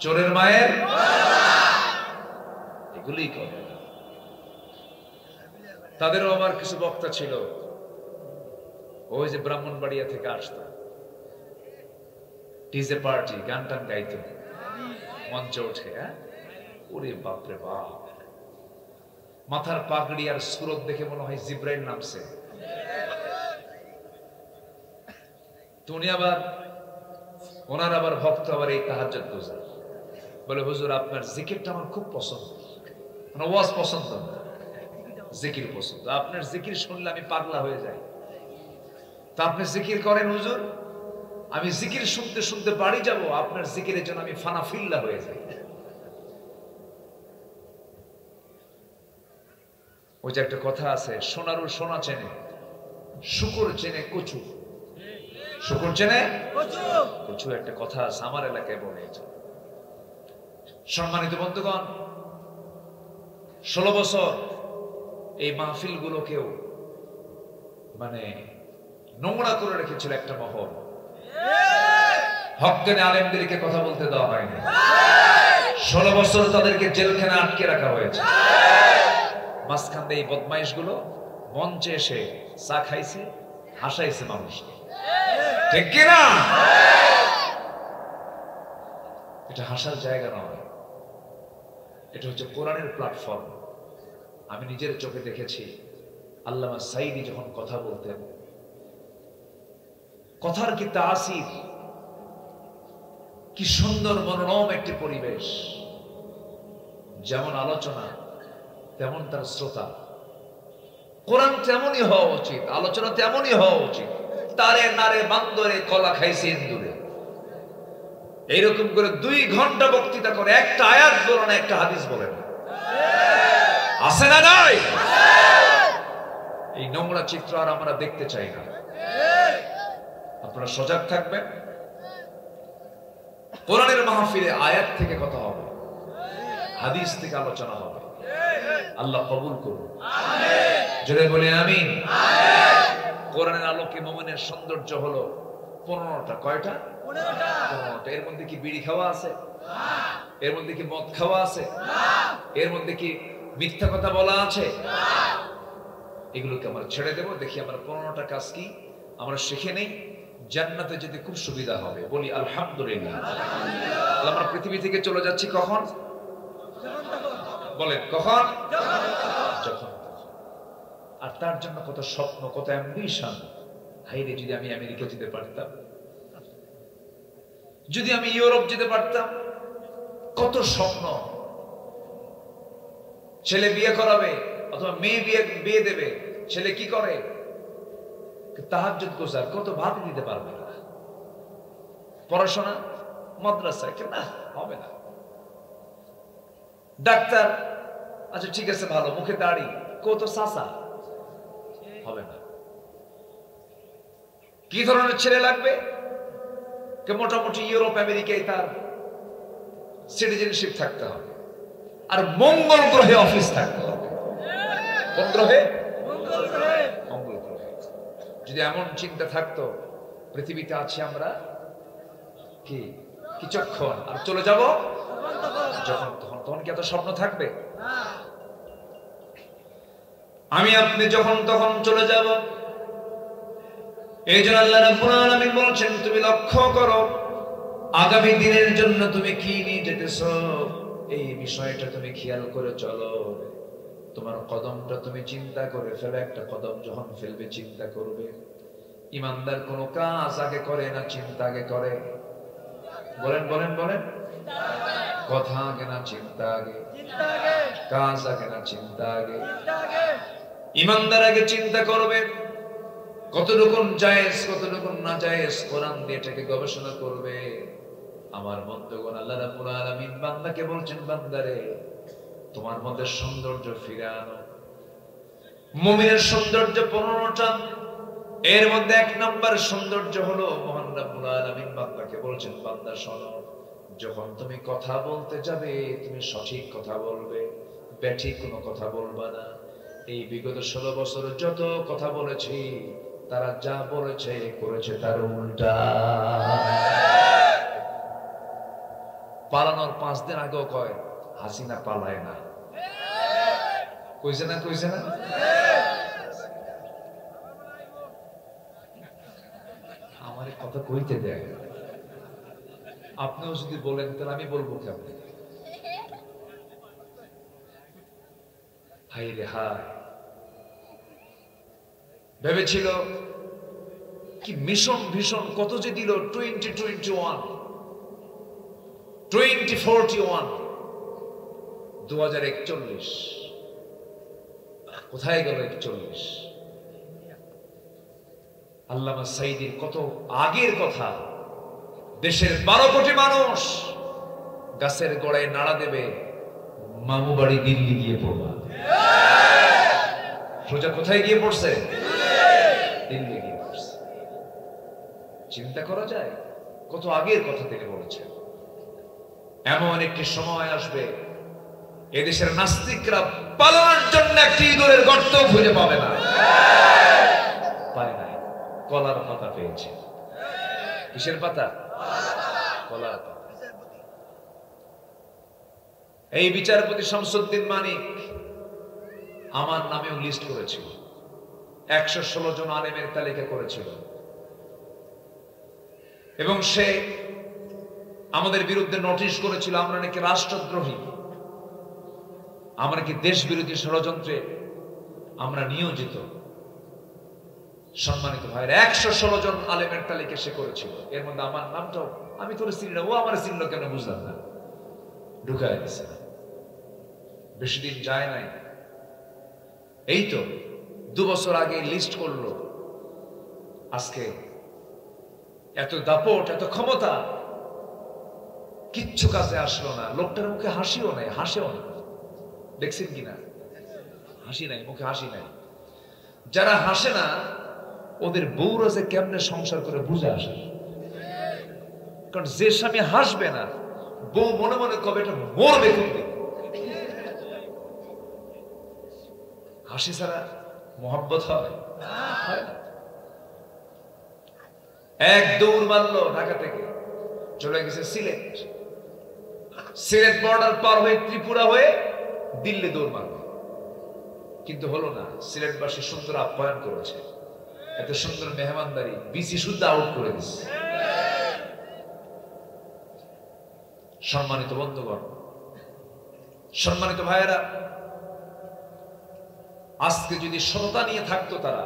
Speaker 1: চোরের মায়ের এগুলি করে। তাদেরও আমার কিছু বক্তা ছিল, ওই যে ব্রাহ্মণবাড়িয়া থেকে আসতো, ডিজে পার্টি, গান টান গাইতো, মঞ্চে ওঠে। ওরে বাপরে বাপ, মাথার পাগড়ি আর সুরত দেখে মনে হয় জিব্রাইল নামছে। তুমি আবার ওনার আবার ভক্ত, আবার এই তাহাজ্জুদ গুজার। বলে হুজুর আপনার জিকিরটা আমার খুব পছন্দ, ওয়াজ পছন্দ না, জিকির পছন্দ। আপনার জিকির শুনলে আমি পাগলা হয়ে যাই। তা আপনি জিকির করেন হুজুর? আমি জিকির শুনতে শুনতে বাড়ি যাব, আপনার জিকিরের জন্য আমি ফানাফিল্লা হয়ে যাই। ওই যে একটা কথা আছে, সোনারু সোনা চেনে, শুকুর চেনে কচু। শুকুর চেনে কচু, একটা কথা আছে, আমার এলাকায় বলে। সম্মানিত বন্ধুগণ, 16 বছর এই মাহফিল গুলোকেও মানে নোংরা করে রেখেছিল একটা মহল। হক্কানি আলেমদেরকে কথা বলতে দেওয়া হয়নি। 16 বছর তাদেরকে জেলখানে আটকে রাখা হয়েছে। মাঝখান দিয়ে এই বদমাইশ গুলো মঞ্চে এসে চা খাইছে, হাসাইছে মানুষকে, ঠিক কিনা? এটা হাসার জায়গা নয়, এটা হচ্ছে কোরআনের প্ল্যাটফর্ম। আমি নিজের চোখে দেখেছি, আল্লামা সাঈদী যখন কথা বলতেন, কথার কি তাসির, কি সুন্দর মনোরম একটি পরিবেশ। যেমন আলোচনা তেমন তার শ্রোতা। কোরআন তেমনই হওয়া উচিত, আলোচনা তেমনই হওয়া উচিত। তারে নারে বান্দরে কলা খাইছে ইন্দুরে, এইরকম করে 2 ঘন্টা বক্তৃতা করে একটা আয়াত বলে না, একটা হাদিস বলে না। আছে না নাই? এই নোংরা চিত্র আর আমরা দেখতে চাই না। আপনারা সজাগ থাকবেন। কোরআনের মাহফিলে আয়াত থেকে কথা হবে, হাদিস থেকে আলোচনা হবে। আল্লাহ কবুল করুন, জোরে বলে আমিন। কোরআনের আলোকে মুমিনের সৌন্দর্য হলো 15টা। কয়টা? 15টা। এর মধ্যে কি বিড়ি খাওয়া আছে? এর মধ্যে কি মদ খাওয়া আছে? এর মধ্যে কি মিথ্যা কথা বলা আছে? এগুলোকে আমরা ছেড়ে দেব। দেখি আমরা 15টা কাজ কি আমরা শিখে নেই, জান্নাতে যেতে খুব সুবিধা হবে। বলি আলহামদুলিল্লাহ। আমরা পৃথিবী থেকে চলে যাচ্ছি কখন? বলেন কখন? যখন। আর তার জন্য কত স্বপ্ন, কত অ্যাম্বিশন। হাইরে, যদি আমি আমেরিকা যেতে পারতাম, যদি আমি ইউরোপ যেতে পারতাম, কত স্বপ্ন। ছেলে বিয়ে করাবে অথবা মেয়ে বিয়ে দেবে, ছেলে কি করে? তাহাজ্জুদ গুজার, কত ভাত দিতে পারবে না। পড়াশোনা মাদ্রাসায় কেন হবে না? ডাক্তার, আচ্ছা ঠিক আছে ভালো, মুখে দাড়ি, কত চাচা, হবে না। কি ধরনের ছেলে লাগবে? মোটামুটি ইউরোপ আমেরিকায় তার সিটিজেনশিপ থাকতে হবে, আর মঙ্গল গ্রহে অফিস থাকতে হবে। কোন গ্রহে? মঙ্গল গ্রহে। যদি এমন চিন্তা থাকতো, পৃথিবীতে আছি আমরা কি কিছুক্ষণ আর চলে যাব যখন তখন কি এত স্বপ্ন থাকবে? আমি আপনি যখন তখন চলে যাব। এই জন্য আল্লাহ রাব্বুল আলামিন বলছেন, তুমি লক্ষ্য করো আগামী দিনের জন্য তুমি কি নিয়ে যেতেছো, এই বিষয়টা তুমি খেয়াল করে চলো। তোমার কদমটা তুমি চিন্তা করে ফেলো। একটা কদম যখন ফেলবে চিন্তা করবে। ইমানদার কোনো কাজ আগে করে না, চিন্তা আগে করে। বলেন বলেন বলেন, কথা আগে না চিন্তা আগে, কাজ আগে না চিন্তা আগে। ইমানদার আগে চিন্তা করবে কতটুকু জায়েজ কতটুকু না জায়েজ, কোরআন দিয়ে এটাকে গবেষণা করবে। আমার বন্ধুগণ, আল্লাহ রাব্বুল আলামিন বান্দাকে বলছেন, বান্দারে তোমার মধ্যে সৌন্দর্য ফিরে আনো। মুমিনের সৌন্দর্য 15টা, এর মধ্যে 1 নম্বর সৌন্দর্য হলো মহান রাব্বুল আলামিন বান্দাকে বলছেন, বান্দা শোনো, যখন তুমি কথা বলতে যাবে তুমি সঠিক কথা বলবে, ব্যাঠিক কোনো কথা বলবা না। এই বিগত 16 বছর যত কথা বলেছি, তারা যা বলেছে করেছে তার উল্টা। পালানোর 5 দিন আগেও কয় হাসিনা পালায় না। কইছে না? কইছে না? আমার কথা কইতে দেয়। আপনিও যদি বলেন তাহলে আমি বলবো কেমন? হাই রে হায়, ভেবেছিল কি মিশন ভীষণ কত যে দিল 2021 2041 2041 কোথায় গেল 41? আল্লামা সাঈদীর কত আগের কথা। দেশের 12 কোটি মানুষ গাছের গোড়ায় নাড়া দেবে, মামু বাড়ি দিল্লি গিয়ে পড়বা। সোজা কোথায় গিয়ে পড়ছে? দিল্লি গিয়ে পড়ছে। চিন্তা করা যায় কত আগের কথা তিনি বলেছেন। এমন একটি সময় আসবে এদেশের নাস্তিকরা পালানোর জন্য একটি ইঁদুরের গর্ত খুঁজে পাবে না। পায় নাই, কলার পাতা পেয়েছে। কিসের পাতা? কলার পাতা। এই বিচারপতি শামসুদ্দিন মানিক আমার নামেও লিস্ট করেছিল, 116 জন আলেমের তালিকা করেছিল, এবং সে আমাদের বিরুদ্ধে নোটিশ করেছিল আমরা নাকি রাষ্ট্রদ্রোহী, আমরা কি দেশ বিরোধী ষড়যন্ত্রে আমরা নিয়োজিত। সম্মানিত ভাইয়ের 116 জন আলেমের তালিকা সে করেছিল। এর মধ্যে আমার নামটাও, আমি তোর চিনি না, ও আমার চিনল কেন বুঝলাম না, ঢুকায় দিছে। বেশি দিন যায় নাই, এই তো 2 বছর আগে লিস্ট করলো। আজকে এত দাপট, এত ক্ষমতা, কিচ্ছু কাজে আসলো না। লোকটার মুখে হাসিও নাই, হাসেও না। দেখছেন কিনা? হাসি নাই, মুখে হাসি নাই। যারা হাসে না ওদের বউরা যে কেমনে সংসার করে বুঝে আসে। কারণ যে স্বামী হাসবে না, বউ মনে মনে কবে এটা মরবে কোনদিন। হাসি ছাড়া মোহাব্বত হয়? এক দৌড় মারলো ঢাকা থেকে, চলে গেছে সিলেট। সিলেট বর্ডার পার হয়ে ত্রিপুরা হয়ে দিল্লি দৌড় মারল, কিন্তু হলো না। সিলেটবাসী সুন্দর আপ্যায়ন করেছে, এত সুন্দর মেহমানদারি, বিসি শুদ্ধ আউট করে দিচ্ছে। সম্মানিত বন্ধুগণ, সম্মানিত ভাইয়েরা, আজকে যদি সততা নিয়ে থাকতো, তারা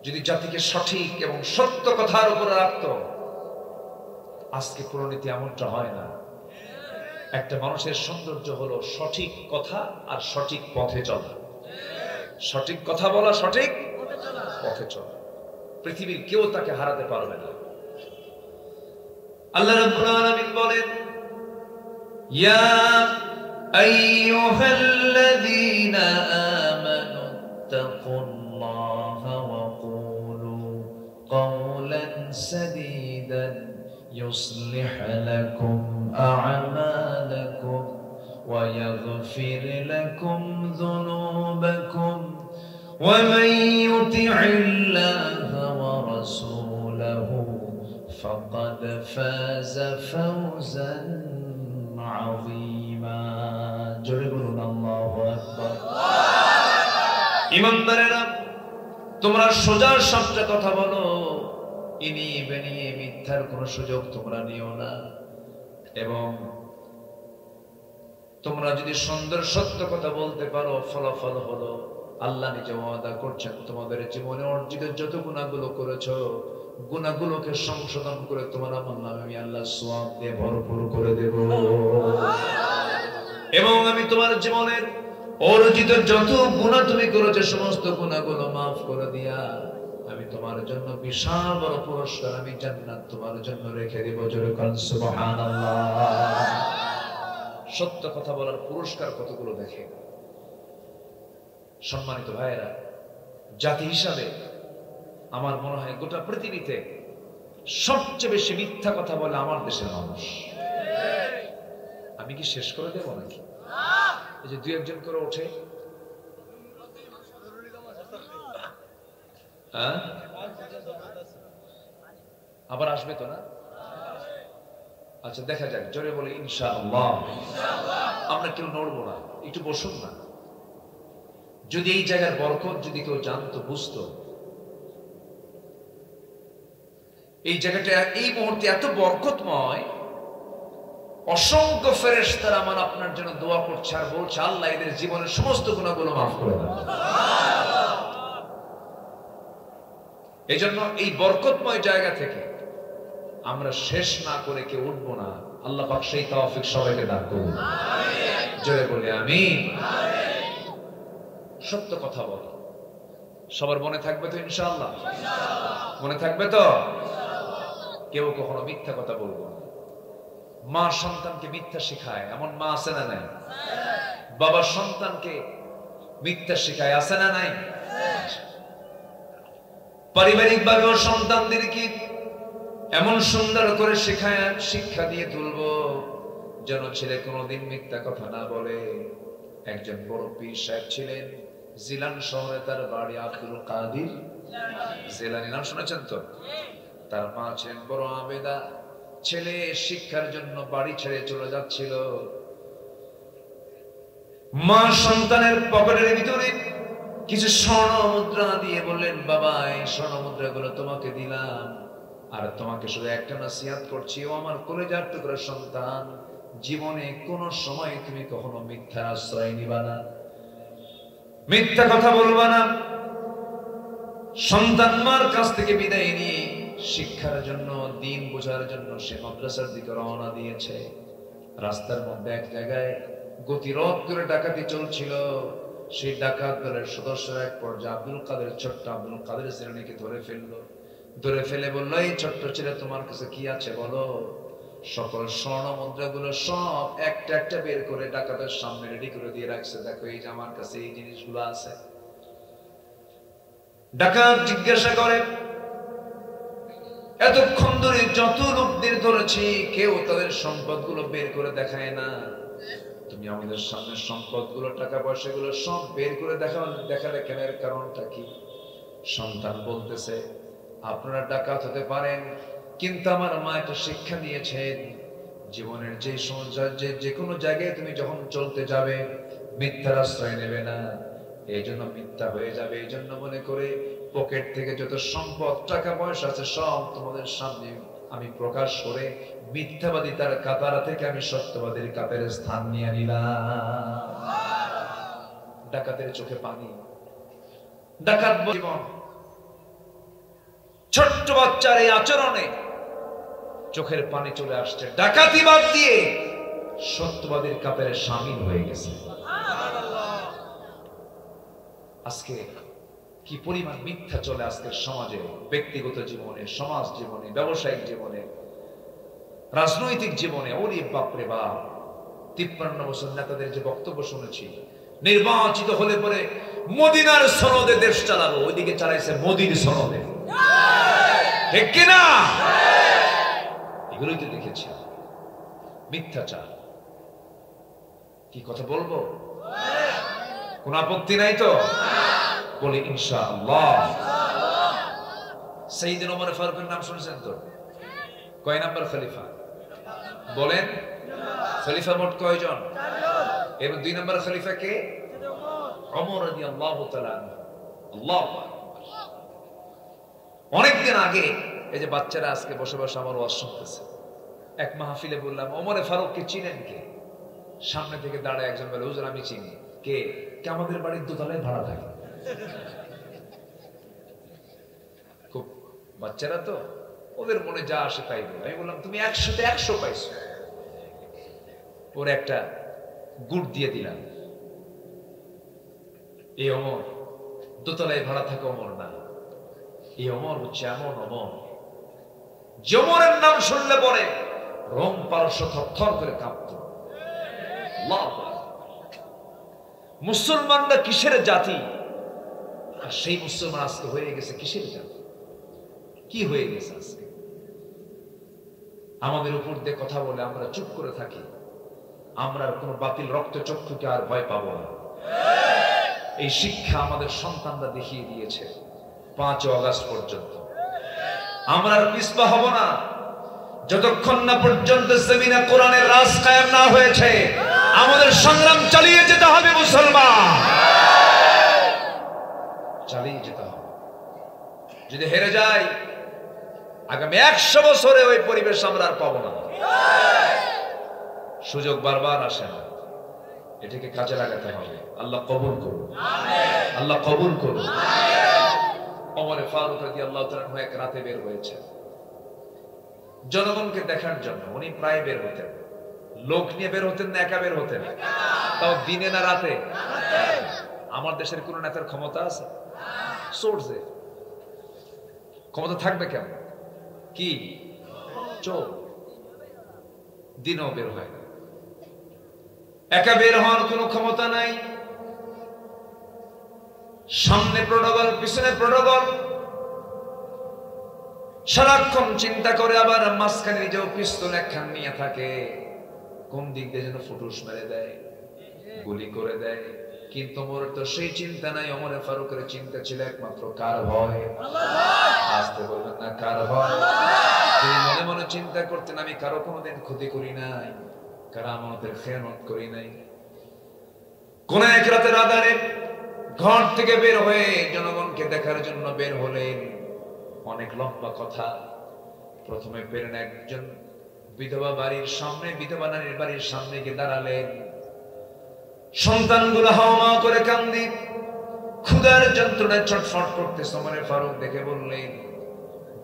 Speaker 1: যদি জাতিকে সঠিক এবং সত্য কথার উপরে রাখতো, আজকে পরিণতি এমনটা হয় না। একটা মানুষের সৌন্দর্য হলো সঠিক কথা আর সঠিক পথে চলা। সঠিক কথা বলা, সঠিক পথে চলা। পৃথিবীর কেউ তাকে হারাতে পারবে না। আল্লাহ রাব্বুল আলামিন বলেন, ইয়া আইয়ুহাল্লাযীনা আমানু তাকুল্লাহা ওয়া কুলু কাওলান সাদীদান يصلح لكم أعمالكم ويغفر لكم ذنوبكم ومن يطع الله ورسوله فقد فاز فوزا عظيما. জোরে বলুন আল্লাহু আকবার। ইমানদারেরা, তোমরা সোজা সাপটা কথা বলো, ইনিয়ে বেনিয়ে মিথ্যার কোন সুযোগ তোমরা নিও না। এবং তোমরা যদি সুন্দর সত্য কথা বলতে পারো, ফলাফল হলো আল্লাহ নিজে ওয়াদা করছেন তোমাদের জীবনে অর্জিত যত গুনাহগুলো করেছো, গুনাহগুলোকে সংশোধন করে তোমার আমল নামে আমি আল্লাহ সওয়াব দিয়ে ভরপুর করে দেব। এবং আমি তোমার জীবনের অর্জিত যত গুনাহ তুমি করেছো, সমস্ত গুনাহগুলো মাফ করে দিয়া আমি তোমার জন্য বিশাল বড় পুরস্কার, আমি জান্নাত তোমার জন্য রেখে দেব। জোরে বলুন সুবহানাল্লাহ। সত্য কথা বলার পুরস্কার কতগুলো দেখে। সম্মানিত ভাইয়েরা, জাতি হিসাবে আমার মনে হয় গোটা পৃথিবীতে সবচেয়ে বেশি মিথ্যা কথা বলে আমার দেশের মানুষ। আমি কি শেষ করে দেব নাকি? এই যে 2-1 করে ওঠে, হ্যাঁ, আবার আসবে তো না? আচ্ছা দেখা যাক, জোরে বলে ইনশাআল্লাহ। আমরা কেউ নড়বো না, একটু বসুন না। যদি এই জায়গার বরকত যদি কেউ জানতো, বুঝতো, এই জায়গাটা এই মুহূর্তে এত বরকতময়, অসংখ্য ফেরেশতারা আমার আপনার জন্য দোয়া করছে আর বলছে আল্লাহ এদের জীবনের সমস্ত গুনাহগুলো মাফ করে দাও। এই জন্য এই বরকতময় জায়গা থেকে আমরা শেষ না করে কেউ উঠবো না। আল্লাহ পাক সেই তৌফিক সবাইকে দান করুন, জোরে বলে আমিন। সত্য কথা বলো, সবার মনে থাকবে তো ইনশাআল্লাহ? মনে থাকবে তো? কেউ কখনো মিথ্যা কথা বলবো না। মা সন্তানকে মিথ্যা শেখায়, এমন মা আছে না নাই? বাবা সন্তানকে মিথ্যা শেখায়, আছে না নাই? পারিবারিক ভাবেও সন্তানদেরকে এমন সুন্দর করে শেখায়, শিক্ষা দিয়ে তুলবো যেন ছেলে কোনোদিন মিথ্যা কথা না বলে। একজন বড় পীর সাহেব ছিলেন, জিলান শহরে তার বাড়ি, আব্দুল কাদের জিলানী নাম শুনেছেন তো? তার মা ছিলেন বড় আবেদা। ছেলে শিক্ষার জন্য বাড়ি ছেড়ে চলে যাচ্ছিল, মা সন্তানের পকেটের ভিতরে কিছু স্বর্ণ মুদ্রা দিয়ে বললেন, বাবা এই স্বর্ণ মুদ্রাগুলো তোমাকে দিলাম, আর তোমাকে শুধু একটা নসিহত করছি, ও আমার কলেজার টুকরা সন্তান, জীবনে কোন সময় তুমি কখনো মিথ্যার আশ্রয় নিবা না, মিথ্যা কথা বলবা না। সন্তান মার কাছ থেকে বিদায় নিয়ে শিক্ষার জন্য, দিন বোঝার জন্য সে মাদ্রাসার দিকে রওনা দিয়েছে। রাস্তার মধ্যে এক জায়গায় গতিরোধ করে ডাকাতি চলছিল। সেই ডাকাত দলের সদস্যরা এক পর্যায়ে আব্দুল কাদের, ছোট্ট আব্দুল কাদের জিলানীকে ধরে ফেললো। ধরে ফেলে বললো, এই ছোট্ট ছেলে তোমার কাছে কি আছে বলো। সকল স্বর্ণ মুদ্রাগুলো সব একটা একটা বের করে ডাকাতের সামনে রেডি করে দিয়ে রাখছে, দেখো এই যে আমার কাছে এই জিনিসগুলো আছে। ডাকাত জিজ্ঞাসা করে, এতক্ষণ ধরে যত লোকদের ধরেছি কেউ তাদের সম্পদগুলো বের করে দেখায় না, তুমি আমাদের সামনে সম্পদগুলো, টাকা পয়সাগুলো সব বের করে দেখালে কেন? এর কারণটা কি? সন্তান বলতেছে, আপনারা ডাকাত হতে পারেন, কিন্তু আমার মা একটা শিক্ষা দিয়েছেন, জীবনের যে কোনো জায়গায় তুমি যখন চলতে যাবে মিথ্যার আশ্রয় নেবে না। এই জন্য মিথ্যা হয়ে যাবে, এই জন্য মনে করে পকেট থেকে যত সম্পদ, টাকা পয়সা আছে সব তোমাদের সামনে আমি প্রকাশ করে মিথ্যাবাদী তার কাতার থেকে আমি সত্যবাদীর কাতারে স্থান নিয়ে নিলাম। ডাকাতের চোখে পানি। ডাকাত জীবন, ছোট্ট বাচ্চার এই আচরণে চোখের পানি চলে আসছে। ডাকাতি বাদ দিয়ে সত্যবাদীর কাতারে শামিল হয়ে গেছে। আজকে কি পরিমাণ মিথ্যা চলে আজকের সমাজে, ব্যক্তিগত জীবনে, সমাজ জীবনে, ব্যবসায়িক জীবনে, রাজনৈতিক জীবনে। ওরে বাপরে বাপ, 53 বছর নেতাদের যে বক্তব্য শুনেছি, নির্বাচিত হলে পরে মদিনার সনদে দেশ চালাবো, ওইদিকে চালাইছে মোদির সনদে, ঠিক কিনা? এগুলোই তো দেখেছি। মিথ্যাচার, কি কথা বলবো? কোন আপত্তি নাই তো? বলি ইনশাআল্লাহ। সাইয়েদনা ওমর ফারুকের নাম শুনেছেন তো? কয় নাম্বার খলিফা বলেন? খলিফা মোট কয়জন? এর 2 নম্বর খলিফা কে? ওমর রাদিয়াল্লাহু তাআলা আনহু। আল্লাহু আকবার। অনেকদিন আগে এই যে বাচ্চারা আজকে বসে বসে আমার ওয়াজ শুনতেছে, এক মাহফিলে বললাম, ওমর ফারুককে চিনেন কে? সামনে থেকে দাঁড়ায় একজন বলে, হুজুর আমি চিনি। কে? আমাদের বাড়ির দোতলায় ভাড়া থাকে। খুব বাচ্চারা তো, ওদের মনে যা আসে তাই বলে। আমি বললাম, তুমি 100তে 100 পাইছো। ওর একটা গুড় দিয়ে দিলাম। এই ওমর দোতলায় ভাড়া থাকে ওমর না, এই ওমর হচ্ছে এমন ওমর, ওমরের নাম শুনলে পরে রোম পারস্য থরথর করে কাঁপত। মুসলমানরা কিসের জাতি, আর সেই মুসলমান আজকে হয়ে গেছে কিসের জাতি? কি হয়ে গেছে আজকে? আমাদের উপর দিয়ে কথা বলে আমরা চুপ করে থাকি, আমরা কোন বাতিল রক্তচক্ষুকে আর ভয় পাবো না। এই শিক্ষা আমাদের সন্তানরা দেখিয়ে দিয়েছে 5 আগস্ট পর্যন্ত। আমরা আর পিছপা হব না। যতক্ষণ না পর্যন্ত জমিনে কোরআনের রাজ কায়েম না হয়েছে আমাদের সংগ্রাম চালিয়ে যেতে হবে মুসলমান, চালিয়ে যেতে হবে। যদি হেরে যাই আগামী 100 বছরে ওই পরিবেশ আমরা আর পাবো না। সুযোগ বারবার আসে না, এটাকে কাজে লাগাতে হবে। আল্লাহ কবুল করুন, আল্লাহ কবুল করুন। ওমর ফারুক রাদিয়াল্লাহু তাআলা এক রাতে বের হয়েছে জনগণকে দেখার জন্য। উনি প্রায় বের হতেন, লোক নিয়ে বের হতেন না একা বের হতেন? তাও দিনে না রাতে? আমার দেশের কোন নেতার ক্ষমতা আছে? সোর্সে ক্ষমতা থাকবে কেন? কি চোর, দিনও বের হয় না। একা বের হওয়ার কোন ক্ষমতা নাই। সামনে প্রোটোকল, পিছনে প্রোটোকল, সারাক্ষণ চিন্তা করে, আবার মাঝখানে নিজেও পিস্তল একখান নিয়ে থাকে, কোন দিক দিয়ে যেন ফুটুস মেরে দেয়, গুলি করে দেয়। কিন্তু ওমরের তো সেই চিন্তা নাই। ওমরে ফারুকের চিন্তা ছিল একমাত্র কার ভয়? আসতে বলবেন না, কার ভয়? তিনি মনে মনে চিন্তা করতেন, আমি কারো কোনোদিন ক্ষতি করি নাই, কারো আমাদের খেয়ানত করি নাই। কোন এক রাতের আধারে ঘর থেকে বের হয়ে জনগণকে দেখার জন্য বের হলেন। অনেক লম্বা কথা। প্রথমে বেরেন একজন বিধবা বাড়ির সামনে, বিধবা নারীর বাড়ির সামনে গিয়ে দাঁড়ালেন। সন্তানগুলো হাওয়া করে কান্দি, ক্ষুধার যন্ত্রণায় ছটফট করতেছে। ওমর ফারুক দেখে বললেন,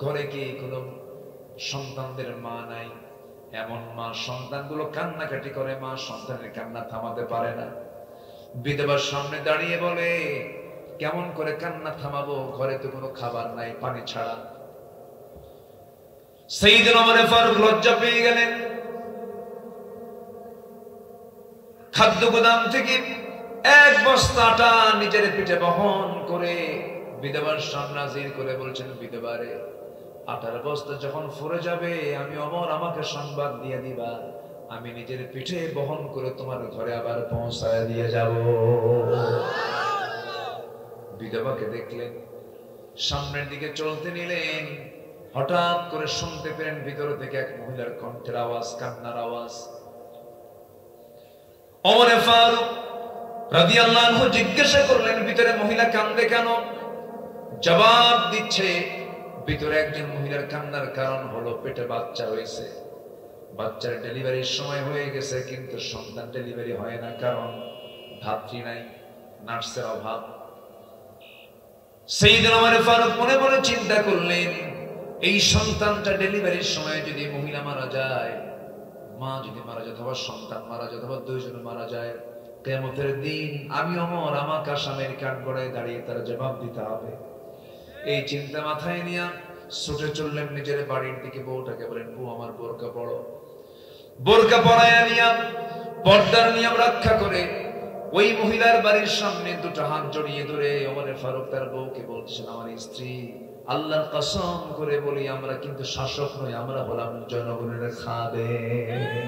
Speaker 1: ঘরে কি কোনো সন্তানদের মা নাই? এমন মা, সন্তানগুলো কান্নাকাটি করে, মা সন্তানের কান্না থামাতে পারে না। বিধবার সামনে দাঁড়িয়ে বলে, কেমন করে কান্না থামাবো? ঘরে তো কোনো খাবার নাই, পানি ছাড়া। সাইয়েদনা ওমর ফারুক লজ্জা পেয়ে গেলেন। খাদ্য গোদাম থেকে 1 বস্তা আটা নিজের পিঠে বহন করে বিধবার সামনে হাজির করে বলছেন, বিধবারে, আটার বস্তা যখন ফুরে যাবে আমি ওমর, আমাকে সংবাদ দিয়ে দিবা, আমি নিজের পিঠে বহন করে তোমার ঘরে আবার পৌঁছায় দিয়ে যাব। বিধবাকে দেখলেন, সামনের দিকে চলতে নিলেন। হঠাৎ করে শুনতে পেলেন ভিতর থেকে এক মহিলার কণ্ঠের আওয়াজ, কান্নার আওয়াজ। ওমর ফারুক রাদিয়াল্লাহু আনহু জিজ্ঞাসা করলেন, ভিতরে মহিলা কান্দে কেন? জবাব দিচ্ছে, ভিতরে একজন মহিলার কান্নার কারণ হলো পেটে বাচ্চা হয়েছে, বাচ্চার ডেলিভারির সময় হয়ে গেছে, কিন্তু সন্তান ডেলিভারি হয় না, কারণ ধাত্রী নাই, নার্সের অভাব। সাইয়েদনা ওমর ফারুক মনে মনে চিন্তা করলেন, এই সন্তানটা ডেলিভারির সময় যদি মহিলা মারা যায়, মা যদি মারা যায়, অথবা সন্তান মারা যায়, অথবা দুইজন মারা যায়, কিয়ামতের দিন আমি ওমর আমাকে আসামের কাঠগড়ায় দাঁড়িয়ে তার জবাব দিতে হবে। এই চিন্তা মাথায় নিয়ে ছুটে চললেন নিজের বাড়ির দিকে। বউটাকে বলেন, বউ আমার বোরকা পড়ো। বোরকা পরায়া নিয়া পর্দার নিয়ম রক্ষা করে ওই মহিলার বাড়ির সামনে দুটো হাত জড়িয়ে ধরে ওমর ফারুক তার বউকে বলছেন, আমার স্ত্রী, আল্লাহর কসম করে বলি, আমরা কিন্তু শাসক নই, আমরা হলাম জনগণের খাদেম।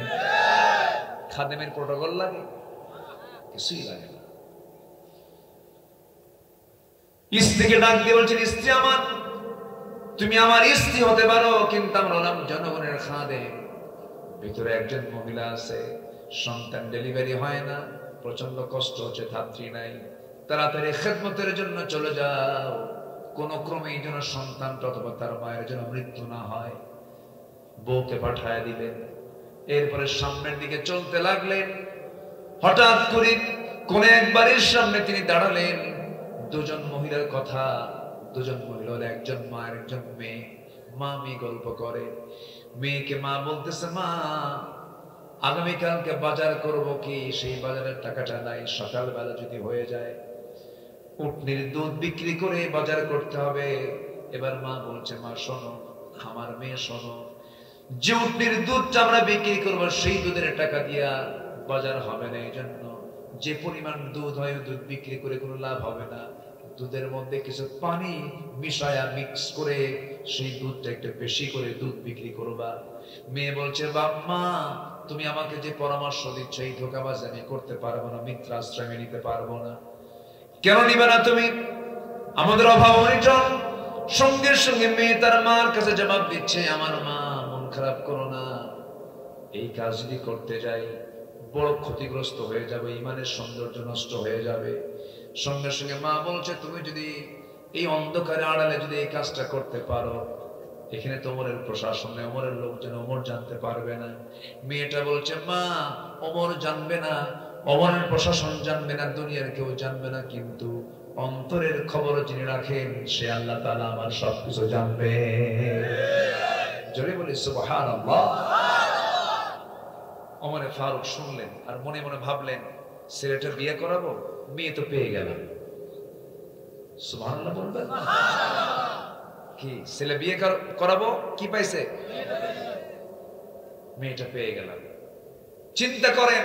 Speaker 1: খাদেমের প্রোটোকল লাগে? কিছুই লাগে না। স্ত্রীকে ডাক দিয়ে বলছেন, স্ত্রী আমার, তুমি আমার স্ত্রী হতে পারো, কিন্তু আমরা হলাম জনগণের খাদেম। ভিতরে একজন মহিলা আছে, সন্তান ডেলিভারি হয় না, প্রচন্ড কষ্ট হচ্ছে, ধাত্রী নাই, তাড়াতাড়ি খেদমতের জন্য চলে যাও, কোন ক্রমেই যেন সন্তানটা অথবা তার মায়ের যেন মৃত্যু না হয়। বউকে পাঠায় দিলেন। এরপরে সামনের দিকে চলতে লাগলেন। হঠাৎ করে কোন এক বাড়ির সামনে তিনি দাঁড়ালেন। দুজন মহিলার কথা, দুজন মহিলা, একজন মা আর একজন মেয়ে। মা মেয়ে গল্প করে। মেয়েকে মা বলতেছে, মা আগামীকালকে বাজার করব কি, সেই বাজারের টাকাটা নাই, সকালবেলা যদি হয়ে যায় উটনির দুধ বিক্রি করে বাজার করতে হবে। এবার মা বলছে, মা শোনো, আমার মেয়ে শোনো, যে উটনির দুধটা আমরা বিক্রি করবো সেই দুধের টাকা দিয়া বাজার হবে না, এই জন্য যে পরিমাণ দুধ হয় দুধ বিক্রি করে কোনো লাভ হবে না, দুধের মধ্যে কিছু পানি মিশায়া মিক্স করে সেই দুধটা একটু বেশি করে দুধ বিক্রি করবা। মেয়ে বলছে, বাম্মা তুমি আমাকে যে পরামর্শ দিচ্ছ এই ধোঁকাবাজ আমি করতে পারবো না, মিথ্যাশ্রয় আমি নিতে পারবো না। কেন নিবে না তুমি? আমাদের অভাব অনিটন। সঙ্গে সঙ্গে মেয়ে তার মার কাছে জবাব দিচ্ছে, আমার মা মন খারাপ করো না, এই কাজ যদি করতে যাই বড় ক্ষতিগ্রস্ত হয়ে যাবে, ইমানের সৌন্দর্য নষ্ট হয়ে যাবে। সঙ্গে সঙ্গে মা বলছে, তুমি যদি এই অন্ধকারে আড়ালে যদি এই কাজটা করতে পারো, এখানে তো ওমরের প্রশাসন নেই, ওমরের লোকজন, ওমর জানতে পারবে না। মেয়েটা বলছে, মা ওমর জানবে না, ওমরের প্রশাসন জানবে না, দুনিয়ার কেউ জানবে না, কিন্তু অন্তরের খবর যিনি রাখেন সে আল্লাহ তাআলা আমার সবকিছু জানবে। জোরে বলি সুবহানাল্লাহ। ওমরে ফারুক শুনলেন আর মনে মনে ভাবলেন, ছেলেটা বিয়ে করাবো, মেয়ে তো পেয়ে গেলাম। সুবহানাল্লাহ বলবেন? কি ছেলে বিয়ে করাবো, কি পাইছে? মেয়েটা পেয়ে গেলাম। চিন্তা করেন,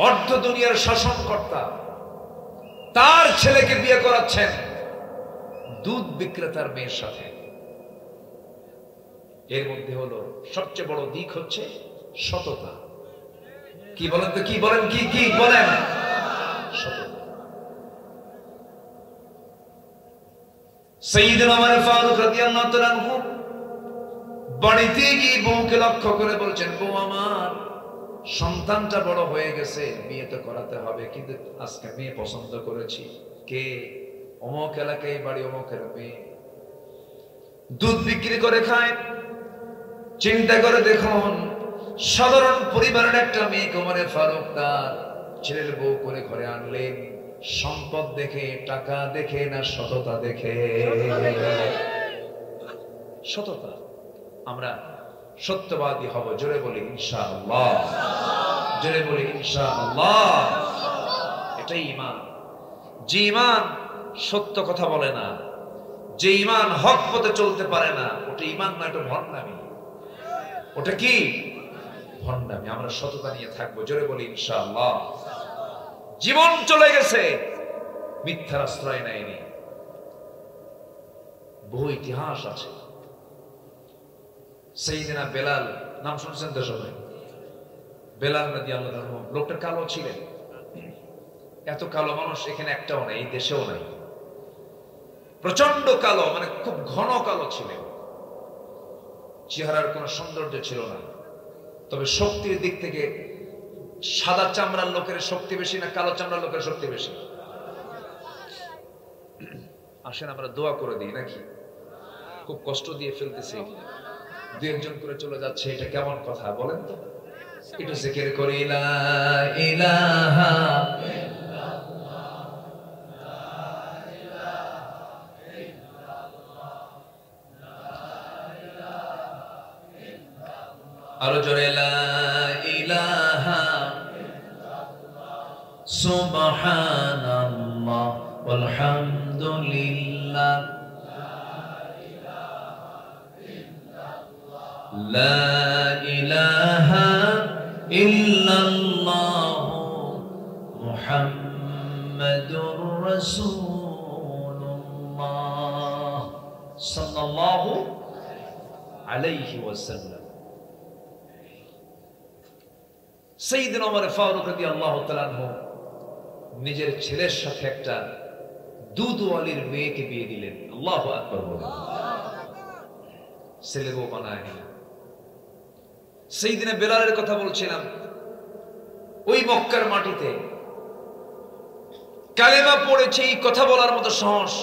Speaker 1: অর্ধ দুনিয়ার শাসনকর্তা তার ছেলেকে বিয়ে করাচ্ছেন দুধ বিক্রেতার মেয়ের সাথে। এর মধ্যে হলো সবচেয়ে বড় দিক হচ্ছে সততা। কি বলেন তো, কি বলেন, কি কি বলেন? সততা। সাইয়্যিদুনা ওমর ফারুক রাদিয়াল্লাহু তাআলা আনহু বাড়িতে গিয়ে বউকে লক্ষ্য করে বলছেন, বউ আমার, সন্তানটা বড় হয়ে গেছে, বিয়ে তো করাতে হবে, কিন্তু আজকে মেয়ে পছন্দ করেছি। কে? অমুক এলাকায় বাড়ি, অমুকের মেয়ে, দুধ বিক্রি করে খায়। চিন্তা করে দেখুন, সাধারণ পরিবারের একটা মেয়ে ওমর ফারুক তার ছেলের বউ করে ঘরে আনলেন। সম্পদ দেখে, টাকা দেখে না সততা দেখে? সততা। আমরা সত্যবাদী হব, জোরে বলি ইনশাআল্লাহ, জোরে বলি ইনশাআল্লাহ। এটাই ঈমান। যে ঈমান সত্য কথা বলে না, যে ঈমান হক পথে চলতে পারে না, ওটা ঈমান না, এটা ভণ্ডামি। ওটা কি? ভণ্ডামি। আমরা সততা নিয়ে থাকবো, জোরে বলি ইনশাআল্লাহ। জীবন চলে গেছে, মিথ্যার আশ্রয় নেয়নি। বহু ইতিহাস আছে। সাইয়্যিদিনা বেলাল, নাম শুনছেন তো সবাই? বেলাল রাদিয়াল্লাহু আনহু, লোকটা কালো ছিলেন। এত কালো মানুষ এখানে একটাও নাই, এই দেশেও নাই। প্রচন্ড কালো, মানে খুব ঘন কালো ছিলেন। চেহারার কোনো সৌন্দর্য ছিল না। তবে শক্তির দিক থেকে সাদা চামড়ার লোকের শক্তি বেশি না কালো চামড়ার লোকের শক্তি বেশি? আসেন আমরা দোয়া করে দিই নাকি? খুব কষ্ট দিয়ে ফেলতেছি, দু একজন করে চলে যাচ্ছে, এটা কেমন কথা বলেন তো? একটু জিকির করি, লা ইলাহা ইল্লাল্লাহ, লা ইলাহা ইল্লাল্লাহ, লা ইলাহা ইল্লাল্লাহ। আরো জোরে, লা ইলাহা ইল্লাল্লাহ, সুবহানাল্লাহ ওয়ালহামদুলিল্লাহ, লা ইলাহা ইল্লাল্লাহ, মুহাম্মাদুর রাসূলুল্লাহ সাল্লাল্লাহু আলাইহি ওয়াসাল্লাম। সাইয়্যিদুনা ওমর ফারুক রাদিয়াল্লাহু তাআলা আনহু নিজের ছেলের সাথে একটা দুধওয়ালির মেয়েকে বিয়ে দিলেন। আল্লাহু আকবার বলেন। ছেলে বউ বানায় নিলেন। সাইয়্যিদিনা বেলালের কথা বলছিলাম, ওই মক্কার মাটিতে কালেমা পড়েছে, এই কথা বলার মতো সাহস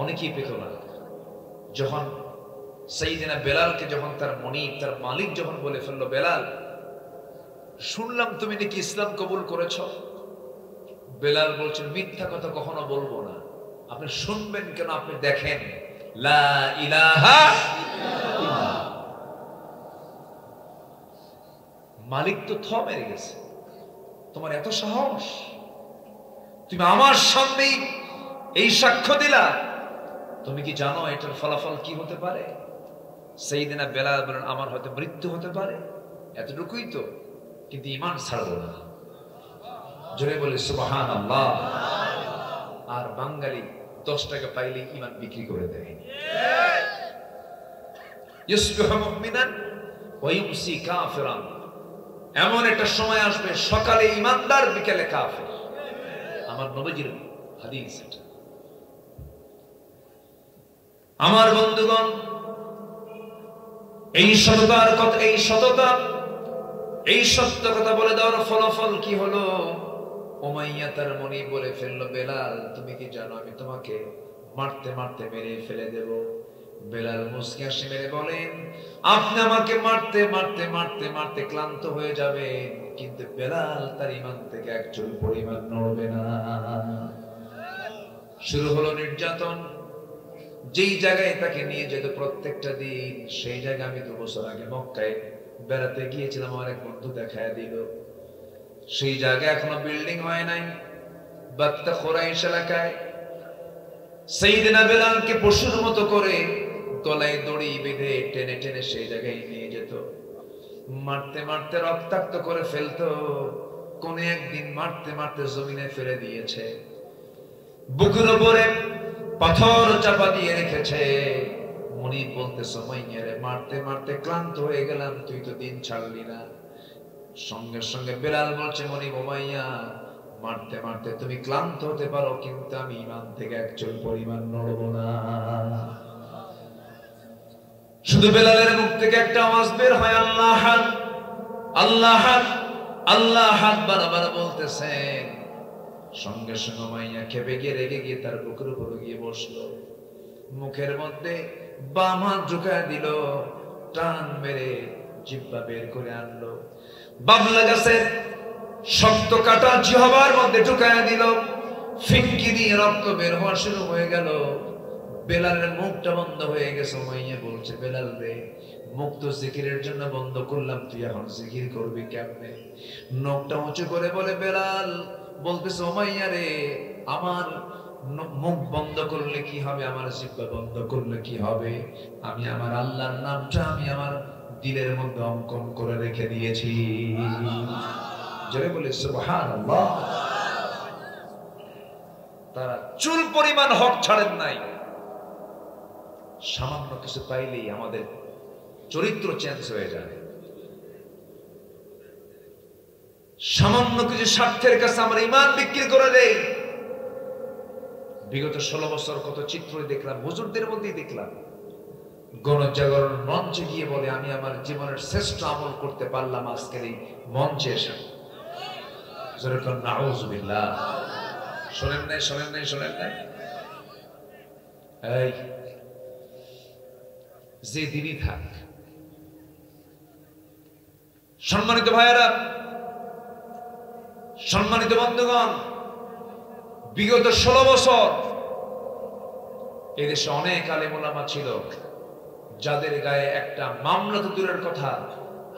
Speaker 1: অনেকেই পেত না। যখন সাইয়্যিদিনা বেলালকে, যখন তার মনিব, তার মালিক যখন বলে ফেললো, বেলাল শুনলাম তুমি নাকি ইসলাম কবুল করেছ। বেলাল বলছেন, মিথ্যা কথা কখনো বলবো না। আপনি শুনবেন কেন? আপনি দেখেন, লা ইলাহা ইল্লাল্লাহ। মালিক তো থ মেরে গেছে, তোমার এত সাহস, তুমি আমার সামনেই এই সাক্ষ্য দিলা, তুমি কি জানো এটার ফলাফল কি হতে পারে? সাইয়্যিদিনা বেলাল বলেন, আমার হয়তো মৃত্যু হতে পারে, এতটুকুই তো, কিন্তু ঈমান ছাড়বো না। জোরে বলে সুবহানাল্লাহ। আর বাঙালি 10 টাকা পাইলে ঈমান বিক্রি করে দেয়। ইসবিহু মুমিনান ওয়া ইউমসি কাফিরান। এমন একটা সময় আসবে, সকালে ঈমানদার, বিকেলে কাফের। আমার নবীজির হাদিস এটা। আমার বন্ধুগণ, এই সততার কথা, এই সততা, এই সত্য কথা বলে দেওয়ার ফলাফল কি হলো? উমাইয়া তার মনি বলে ফেললো, বেলাল তুমি কি জানো আমি তোমাকে মারতে মারতে মেরে ফেলে দেব? বেলাল মুস্কি হাসি মেরে বলেন, আপনি আমাকে মারতে মারতে মারতে মারতে ক্লান্ত হয়ে যাবেন, কিন্তু বেলাল তার ঈমান থেকে এক চুল পরিমাণ নড়বে না। শুরু হলো নির্যাতন। যেই জায়গায় তাকে নিয়ে যেত প্রত্যেকটা দিন, সেই জায়গায় আমি 2 বছর আগে মক্কায় বেড়াতে গিয়েছিলাম, আমার এক বন্ধু দেখায় দিল। সেই জায়গায় এখনো বিল্ডিং হয় নাই, বাত্তা খোরাইশ এলাকায় সাইয়েদনা বেলালকে পশুর মতো করে গলায় দড়ি বেঁধে টেনে টেনে সেই জায়গায় নিয়ে যেত, মারতে মারতে রক্তাক্ত করে ফেলতো। কোন একদিন মারতে মারতে জমিনে ফেলে দিয়েছে, বুকের উপরে পাথর চাপা দিয়ে রেখেছে। মনি বলতেছে, মাইয়ারে মারতে মারতে ক্লান্ত হয়ে গেলাম, তুই তো দিন ছাড়লি না। সঙ্গে সঙ্গে বেলাল বলছে, মনি মাইয়া মারতে মারতে তুমি ক্লান্ত হতে পারো, কিন্তু আমি ঈমান থেকে এক চুল পরিমাণ নড়ব না। শুধু বেলালের মুখ থেকে একটা আওয়াজ বের হয়, আল্লাহ আল্লাহ আল্লাহ বারবার বলতেছেন। সঙ্গে সঙ্গে মাইয়া খেপে গিয়ে রেগে গিয়ে তার বুকের উপর গিয়ে বসলো, মুখের মধ্যে বাম হাত ঢুকায় দিল, টান মেরে জিহ্বা বের করে আনলো, বাবলা গাছের শক্ত কাটা জিহ্বার মধ্যে ঢুকায় দিল, ফিনকি দিয়ে রক্ত বের হওয়া শুরু হয়ে গেল। বেলালের মুখটা বন্ধ হয়ে গেছে। মাইয়া বলছে, বেলাল রে, মুখ তো জিকিরের জন্য বন্ধ করলাম, তুই এখন জিকির করবি কেমনে? নখটা উঁচু করে বলে বেলাল বলতেছে, মাইয়া রে, আমার মুখ বন্ধ করলে কি হবে, আমার জিহ্বা বন্ধ করলে কি হবে? আমি আমার আল্লাহর নামটা আমি আমার দিলের মধ্যে অঙ্কন করে রেখে দিয়েছি। জোরে বলে সুবহানাল্লাহ। তারা চুল পরিমাণ হক ছাড়েন নাই। সামান্য কিছু পাইলেই আমাদের চরিত্র চেঞ্জ হয়ে যায়। সামান্য কিছু স্বার্থের কাছে আমরা ঈমান বিক্রি করে দেই। বিগত 16 বছর কত চিত্র দেখলাম, হুজুরদের মধ্যেই দেখলাম। গণজাগরণ মঞ্চে গিয়ে বলে, আমি আমার জীবনের শ্রেষ্ঠ আমল করতে পারলাম আজকের এই মঞ্চে এসে। যেরকম নাউজুবিল্লাহ। শোনেন নাই, শোনেন নাই, শোনেন নাই? এই যে দিনই থাক, সম্মানিত ভাইয়েরা, সম্মানিত বন্ধুগণ, বিগত 16 বছর এদেশে অনেক আলেম ওলামা ছিল যাদের গায়ে একটা মামলা তো দূরের কথা,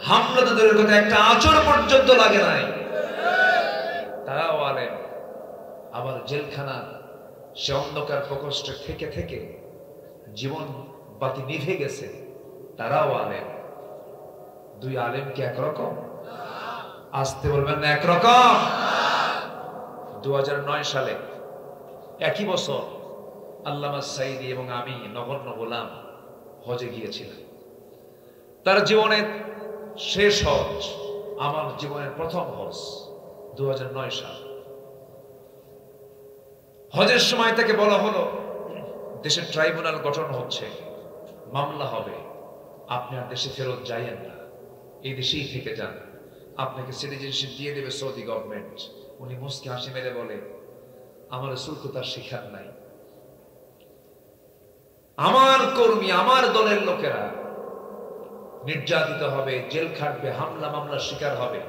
Speaker 1: হামলা তো দূরের কথা, একটা আঁচড় পর্যন্ত লাগে নাই। তারাও আলেম। আবার জেলখানা সে অন্ধকার প্রকোষ্ঠে থেকে থেকে জীবন বাতি নিভে গেছে, তারাও আলেম। দুই আলেম কি একরকম? আসতে বলবেন না, একরকম। 2009 সালে একই বছর আল্লামা সাঈদী এবং আমি নগণ্য গোলাম হজে গিয়েছিলাম। তার জীবনের শেষ হজ, আমার জীবনের প্রথম হজ 2009 সাল। হজের সময় তাকে বলা হলো, দেশের ট্রাইব্যুনাল গঠন হচ্ছে, মামলা হবে, আপনি আর দেশে ফেরত যাইয়েন না, এই দেশেই থেকে যান, আপনাকে সিটিজেনশিপ দিয়ে দেবে সৌদি গভর্নমেন্ট। উনি মুস্কি হাসি মেরে বলে, আমার রাসূল তো তার শিখার নাই। আমার কর্মী, আমার দলের লোকেরা নির্যাতিত হবে, জেল খাটবে, হামলা মামলার শিকার হবে,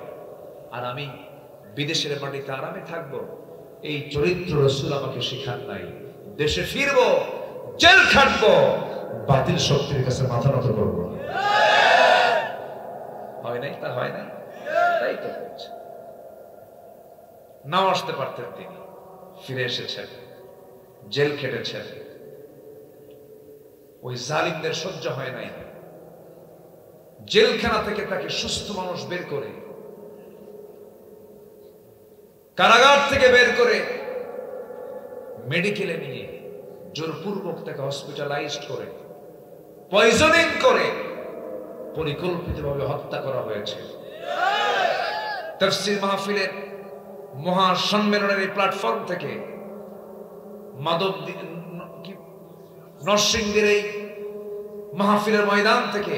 Speaker 1: আর আমি বিদেশের মাটিতে আরামে থাকবো? এই চরিত্র রাসূল আমাকে শিখার নাই। দেশে ফিরবো, জেল খাটবো, বাতিল শক্তির কাছে মাথা নত করবো। হয় নাই? তা হয় নাই, তাই তো হচ্ছে। নাও আসতে পারতেন তিনি, ফিরে এসেছেন, জেল খেটেছেন। ওই জালিমদের সহ্য হয় নাই, জেলখানা থেকে তাকে সুস্থ মানুষ বের করে, কারাগার থেকে বের করে মেডিকেলে নিয়ে জোরপূর্বক তাকে হসপিটালাইজড করে, পয়জনিং করে পরিকল্পিতভাবে হত্যা করা হয়েছে। তাফসীর মাহফিলের মহা সম্মেলনের এই প্ল্যাটফর্ম থেকে, নরসিংদীর এই মাহফিলের ময়দান থেকে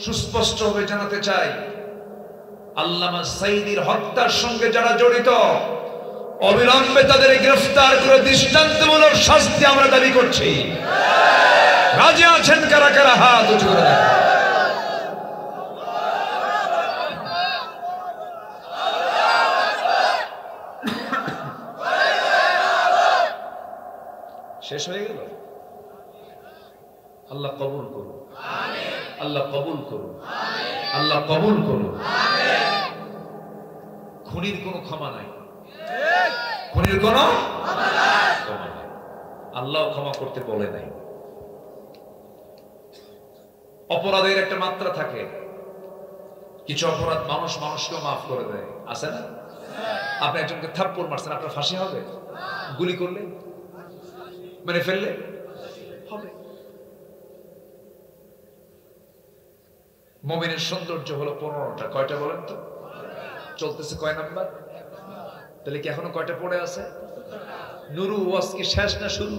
Speaker 1: সুস্পষ্টভাবে জানাতে চাই, আল্লামা সাঈদীর হত্যার সঙ্গে যারা জড়িত অবিলম্বে তাদের গ্রেফতার করে দৃষ্টান্তমূলক শাস্তি আমরা দাবি করছি। রাজি আছেন কারা কারা? হাত উঁচু করে দেখান। শেষ হয়ে গেল? আল্লাহ কবুল করুন, আল্লাহ কবুল করুন, আল্লাহ কবুল করুন। খুনির কোনো ক্ষমা নাই, খুনির কোনো ক্ষমা নাই। আল্লাহ ক্ষমা করতে বলে নাই। অপরাধের একটা মাত্রা থাকে, কিছু অপরাধ মানুষ মানুষকেও মাফ করে দেয়, আছে না? আপনি একজনকে থাপ্পড় মারছেন, আপনার ফাঁসি হবে? গুলি করলে, মেরে ফেললে হবে। মুমিনের সৌন্দর্য হলো 15টা। কয়টা বলেন তো? চলতেছে কয় নাম্বার? তাহলে কি এখনো কয়টা পড়ে আছে? নুরু ওয়াজ কি শেষ না শুরু?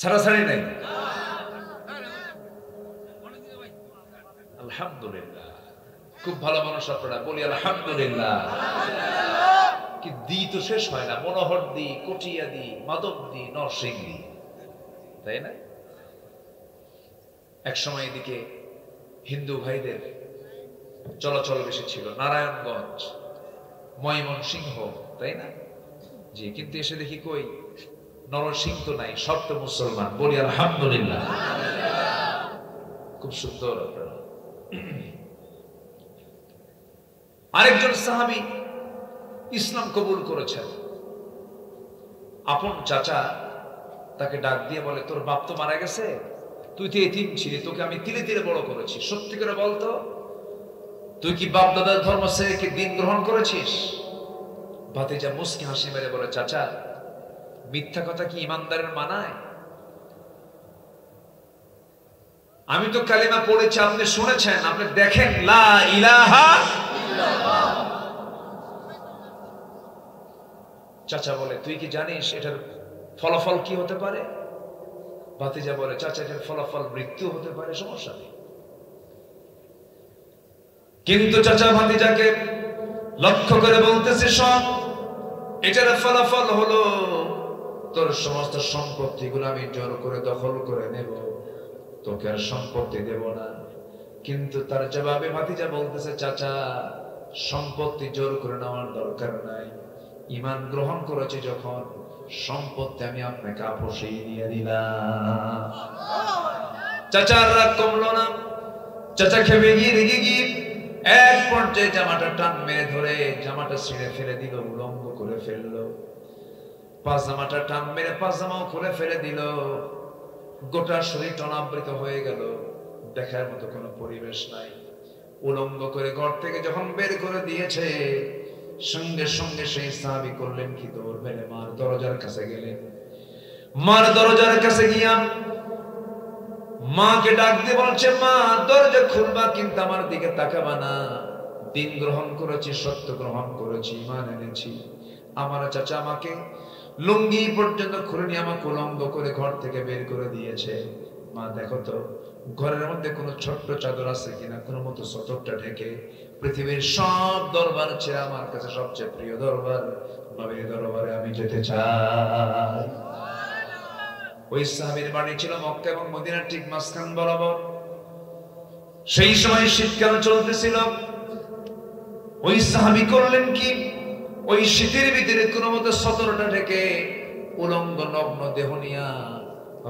Speaker 1: সারাসারি নাই। আলহামদুলিল্লাহ, খুব ভালো মানুষ আপনারা, বলি আলহামদুলিল্লাহ। কি দি তো শেষ হয় না, মনোহর দি, কটিয়া দি, মাদক দি, নরসিংদী, তাই না? এক সময় এদিকে হিন্দু ভাইদের চলাচল বেশি ছিল, নারায়ণগঞ্জ, ময়মনসিংহ, তাই না? জি, কিন্তু এসে দেখি কই নরসিংহ তো নাই, সব তো মুসলমান, বলি আলহামদুলিল্লাহ। খুব সুন্দর। আপনারা আরেকজন সাহাবী ইসলাম কবুল করেছেন। আপন চাচা তাকে ডাক দিয়ে বলে, তোর বাপ তো মারা গেছে, তুই তো এতিম ছিলি, তোকে আমি তিলে তিলে বড় করেছি, সত্যি করে বলতো তুই কি বাপ দাদার ধর্ম ছেড়ে কি দিন গ্রহণ করেছিস? ভাতিজা মুস্কি হাসি মেরে বলে, চাচা মিথ্যা কথা কি ইমানদারের মানায়? আমি তো কালিমা পড়েছি, আপনি শুনেছেন, আপনি দেখেন, লা ইলাহা ইল্লাল্লাহ। চাচা বলে, তুই কি জানিস এটার ফলাফল কি হতে পারে? ভাতিজা বলে, চাচা এটার ফলাফল মৃত্যু হতে পারে, সমস্যা নেই। কিন্তু চাচা ভাতিজাকে লক্ষ্য করে বলতেছে, সব এটার ফলাফল হলো তোর সমস্ত সম্পত্তিগুলো আমি জোর করে দখল করে নেব, তোকে আর সম্পত্তি দেব না। কিন্তু তার জবাবে ভাতিজা বলতেছে, চাচা সম্পত্তি জোর করে নেওয়ার দরকার নাই, ঈমান গ্রহণ করেছে যখন, সম্পত্তি আমি আপনাকে আপোষেই দিয়ে দিলাম। চাচার রাগ কমলো না, চাচা খেপে গিয়ে রেগে গিয়ে এক পর্যায়ে জামাটা টান মেরে ধরে জামাটা ছিঁড়ে ফেলে দিল, উলঙ্গ করে ফেললো। পাজামাটা টান মেরে পাজামাও খুলে ফেলে দিল, গোটা শরীর অনাবৃত হয়ে গেল, দেখার মতো কোনো পরিবেশ নাই। উলঙ্গ করে ঘর থেকে যখন বের করে দিয়েছে, সঙ্গে সঙ্গে সেই সাহাবী করলেন কি, দৌড় মেরে মার দরজার কাছে গেলেন। মার দরজার কাছে গিয়া মাকে ডাক দিয়ে বলছে, মা দরজা খুলবা, কিন্তু আমার দিকে তাকাবা না, দিন গ্রহণ করেছি, সত্য গ্রহণ করেছি, ঈমান এনেছি। আমার চাচা আমাকে লুঙ্গি পর্যন্ত খুলে নিয়ে আমাকে উলঙ্গ করে ঘর থেকে বের করে দিয়েছে। মা দেখো তো ঘরের মধ্যে কোনো ছোট্ট চাদর আছে কিনা, কোনো মতো সতরটা ঢেকে। পৃথিবীর সব দরবার ছেড়ে আমার কাছে সবচেয়ে প্রিয় দরবার নবীর দরবারে আমি যেতে চাই। ওই সাহাবীর বাড়ি ছিল মক্কা এবং মদিনার ঠিক মাঝখান বরাবর। সেই সময় শীতকাল চলতেছিল। ওই সাহাবী করলেন কি, ওই শীতের ভিতরে কোনো মতো সতরটা ঢেকে উলঙ্গ নগ্ন দেহ নিয়া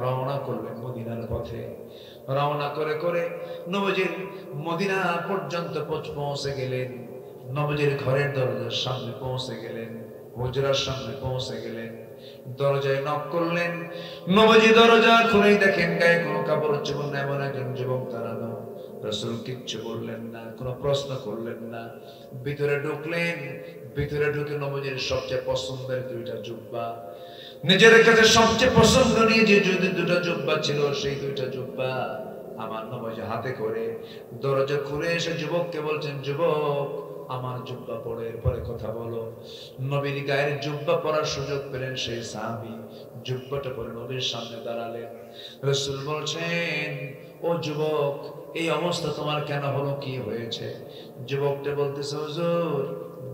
Speaker 1: রওনা করলেন মদিনার পথে। রওনা করে করে নবীজির মদিনা পর্যন্ত পৌঁছে গেলেন। নবীজির ঘরের দরজার সামনে পৌঁছে গেলেন, হুজরার সামনে পৌঁছে গেলেন। দরজায় নক করলেন, নবীজি দরজা খুলেই দেখেন গায়ে কোনো কাপড় চোপড় নেই, এমন একজন যুবক দাঁড়ানো। রাসূল কিচ্ছু বললেন না, কোনো প্রশ্ন করলেন না। ভিতরে ঢুকলেন, ভিতরে ঢুকে নবীজির সবচেয়ে পছন্দের দুইটা জুব্বা, নিজের কাছে সবচেয়ে পছন্দনীয় যে দুটো জুব্বা ছিল, সেই দুইটা জুব্বা আমার নবীজি হাতে করে দরজা খুলে এসে যুবককে বলছেন, যুবক আমার জুব্বা পরে এরপরে কথা বলো। নবীর গায়ের জুব্বা পরার সুযোগ পেলেন সেই সাহাবী। জুব্বাটা পরে নবীর সামনে দাঁড়ালেন। রাসূল বলছেন, ও যুবক, এই অবস্থা তোমার কেন হলো, কি হয়েছে? যুবকটা বলতেছে, হুজুর,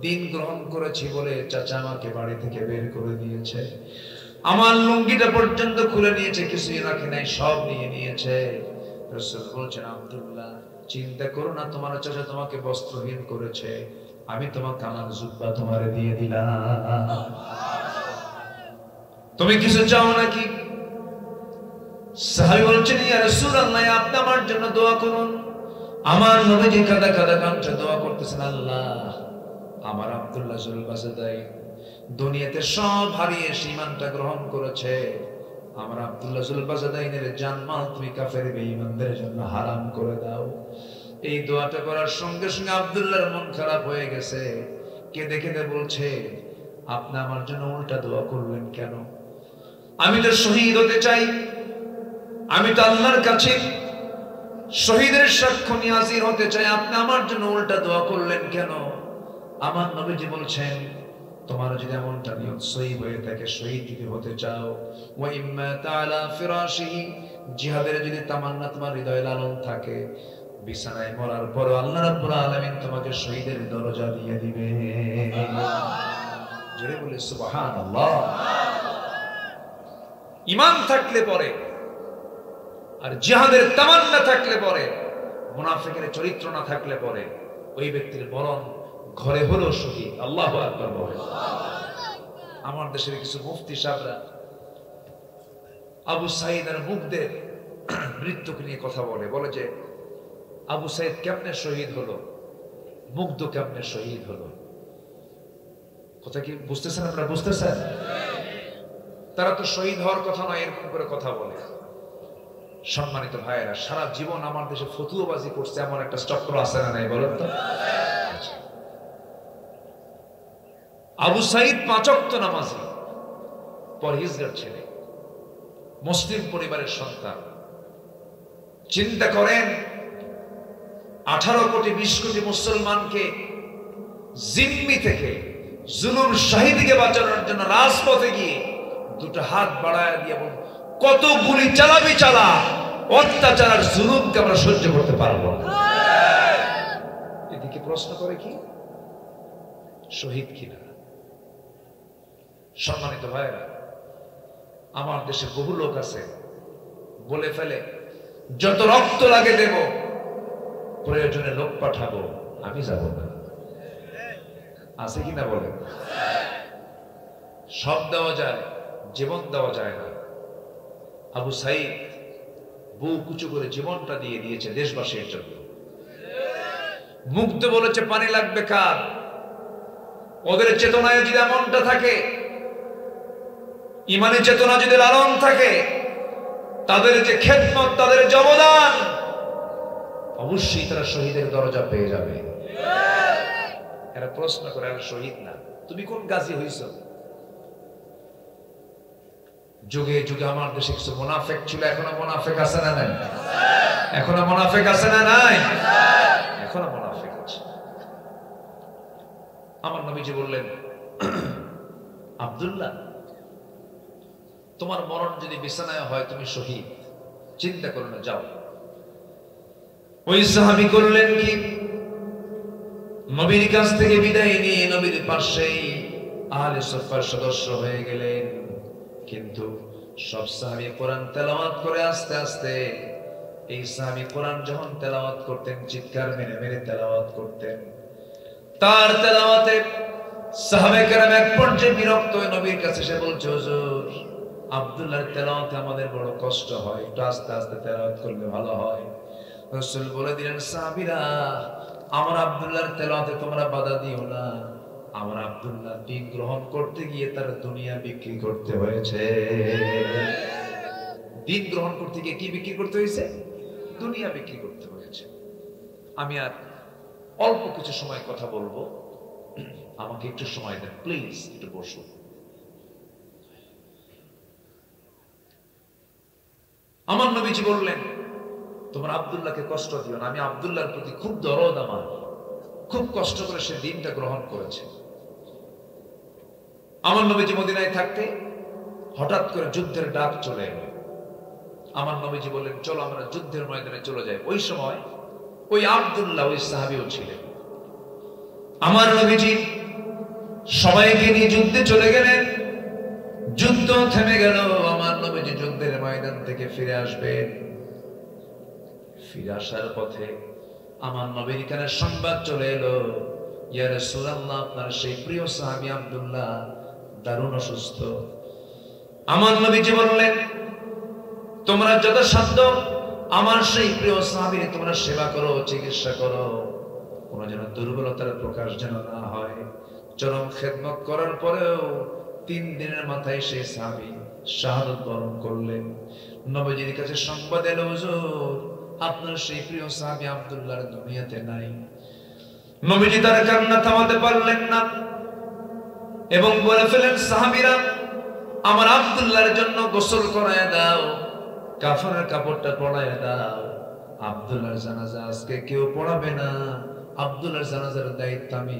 Speaker 1: দিন গ্রহণ করেছি বলে চাচা আমাকে বাড়ি থেকে বের করে দিয়েছে। আমার লুঙ্গিটা পর্যন্ত খুলে নিয়েছে, কিছুই রাখে নাই, সব নিয়ে নিয়েছে। রাসূল বলছেন, আব্দুল্লাহ, চিন্তা করো না, তোমার চাচা তোমাকে বস্ত্রহীন করেছে, আমি তোমাকে আমার জুব্বা তোমারে দিয়ে দিলাম। তুমি কিছু চাও নাকি? সাহাবী বলছেন, ইয়া রাসূলুল্লাহ, আপনি আমার জন্য দোয়া করুন। আমার নবীজি কাঁদা কাঁদা কণ্ঠে দোয়া করতেছেন, আল্লাহ, আমার আব্দুল্লাহ জুল বাজদাই দুনিয়াতে সব হারিয়ে ঈমানটা গ্রহণ করেছে, আমার আব্দুল্লাহ জুল বাজদাইনের জানমাল তুমি কাফের বেঈমানদের জন্য হারাম করে দাও। এই দোয়াটা করার সঙ্গে সঙ্গে আব্দুল্লাহর মন খারাপ হয়ে গেছে। কেঁদে কেঁদে বলছে, আপনি আমার জন্য উল্টা দোয়া করলেন কেন? আমি তো শহীদ হতে চাই, আমি তো আল্লাহর কাছে শহীদের সাক্ষ্য নিয়ে হাজির হতে চাই, আপনি আমার জন্য উল্টা দোয়া করলেন কেন? আমার নবীজি বলছেন, তোমার যদি এমনটা নিয়ত সহি হয়ে থাকে, শহীদ যদি হতে চাও, ওয়া ইম্মা তাআলা ফিরাশিহি, জিহাদের যদি তামান্না তোমার হৃদয়ে লালন থাকে, বিছানায় মরার পর আল্লাহ রাব্বুল আলামিন তোমাকে শহীদের দরজা দিয়ে দিবে। জোরে বলে সুবহানাল্লাহ। ঈমান থাকলে পরে আর জিহাদের তামান্না থাকলে পরে, মুনাফিকের চরিত্র না থাকলে পরে, ওই ব্যক্তির মরণ ঘরে হলো শহীদ। আল্লাহু আকবার বলেন। আমার দেশের কিছু মুফতি সাহেবরা আবু সাঈদ আর মুগদের মৃত্যুকে নিয়ে কথা বলে যে আবু সাঈদ কেমনে শহীদ হলো, মুগ্ধ কেমনে শহীদ হলো। কথা কি বুঝতেছেন আপনারা? বুঝতেছেন? তারা তো শহীদ হওয়ার কথা নয়, এরকম করে কথা বলে। সম্মানিত ভাইয়েরা, সারা জীবন আমার দেশে ফতুয়াবাজি করছে এমন একটা চক্র আছে না নাই বলেন তো? আবু সাঈদ 5 ওয়াক্ত নামাজি, পরহেজগার ছেলে, মুসলিম পরিবারের সন্তান। চিন্তা করেন, 18 কোটি 20 কোটি মুসলমানকে জিম্মি থেকে জুলুম শাহিদিকে বাঁচানোর জন্য রাজপথে গিয়ে দুটো হাত বাড়ায় দিয়ে বল, কত গুলি চালাবি চালা, অত্যাচার আর জুলুমকে আমরা সহ্য করতে পারবো না। এদিকে প্রশ্ন করে কি শহীদ কিনা? সম্মানিত ভাইরা, আমার দেশে বহু লোক আছে বলে ফেলে, যত রক্ত লাগে দেব, প্রয়োজনে লোক পাঠাবো, আমি যাব না। আছে কিনা বলে? সব দেওয়া যায়, জীবন দেওয়া যায় না। আবু সাঈদ বুক উঁচু করে জীবনটা দিয়ে দিয়েছে দেশবাসীর জন্য। মুগ্ধ বলেছে, পানি লাগবে কার? ওদের চেতনায় যদি এমনটা থাকে, ইমানি চেতনা যদি লালন থাকে, তাদের যে খেদমত, তাদের যে অবদান, অবশ্যই তারা শহীদের দরজা পেয়ে যাবে। এরা প্রশ্ন করে, আর শহীদ না, তুমি কোন গাজী হইছ? যুগে যুগে আমার দেশে কিছু মুনাফিক ছিল, এখনো মুনাফিক আছে না নাই? এখনো মুনাফিক আছে না নাই? এখনো মুনাফিক আছে। আমার নবীজি বললেন, আব্দুল্লাহ, তোমার মরণ যদি বিছানায় হয়, তুমি শহীদ, চিন্তা করো না, যাও। ওই সাহাবী করলেন কি, নবীর কাছ থেকে বিদায় নিয়ে নবীর পাশেই আহলে সুফফার সদস্য হয়ে গেলেন। কিন্তু সব সাহাবী কোরআন তেলাওয়াত করে আস্তে আস্তে। এই সাহাবী কোরআন যখন তেলাওয়াত করতেন, চিৎকার মেরে মেরে তেলাওয়াত করতেন। তার তেলাওয়াতে সাহাবায়ে কেরাম এক পর্যায়ে বিরক্ত হয়ে নবীর কাছে এসে বলছে, হুজুর, আব্দুল্লাহর তেলাওয়াতে আমাদের বড় কষ্ট হয়, একটু আস্তে আস্তে তেলাওয়াত করলে ভালো হয়। রাসূল বলে দিলেন, সাহাবীরা, আমার আব্দুল্লাহর তেলাওয়াতে তোমরা বাধা দিও না। আমার আব্দুল্লাহ দিন গ্রহণ করতে গিয়ে তার দুনিয়া বিক্রি করতে হয়েছে। দিন গ্রহণ করতে গিয়ে কি বিক্রি করতে হয়েছে? দুনিয়া বিক্রি করতে হয়েছে। আমি আর অল্প কিছু সময় কথা বলবো, আমাকে একটু সময় দেন প্লিজ, একটু বসুন। আমার নবীজি বললেন, তোমার আব্দুল্লাহকে কষ্ট দিও না, আমি আব্দুল্লাহর প্রতি খুব দরদ, আমার খুব কষ্ট করে সে দিনটা গ্রহণ করেছে। আমার নবীজি মদিনায় থাকতে হঠাৎ করে যুদ্ধের ডাক চলে এলো। আমার নবীজি বললেন, চলো আমরা যুদ্ধের ময়দানে চলে যাই। ওই সময় ওই আব্দুল্লাহ ওই সাহাবীও ছিলেন। আমার নবীজি সবাইকে নিয়ে যুদ্ধে চলে গেলেন। যুদ্ধ থেমে গেল। আমার নবীজি যুদ্ধের ময়দান থেকে ফিরে আসবেন। ফিরে আসার পথে আমার নবীর কানে সংবাদ চলে এলো, ইয়া রাসূলুল্লাহ, আপনার সেই প্রিয় সাহাবী আব্দুল্লাহ দারুণ অসুস্থ। আমার নবীজি বললেন, তোমরা যথাসাধ্য আমার সেই প্রিয় সাহাবীর তোমরা সেবা করো, চিকিৎসা করো, কোনো যেন দুর্বলতার প্রকাশ যেন না হয়। চরম খেদমত করার পরেও 3 দিনের মাথায় সেই সাহাবী শাহাদাত বরণ করলেন। নবীজির কাছে সংবাদ এলো, হুজুর, আপনার সেই প্রিয় সাহাবী আব্দুল্লাহ দুনিয়াতে নাই। নবীজি তার কান্না থামাতে পারলেন না এবং বলে ফেলেন, সাহাবীরা, আমার আব্দুল্লাহর জন্য গোসল করায় দাও, কাফনের কাপড়টা পরায় দাও। আব্দুল্লাহর জানাজা আজকে কেউ পড়াবে না, আব্দুল্লাহর জানাজার দায়িত্ব আমি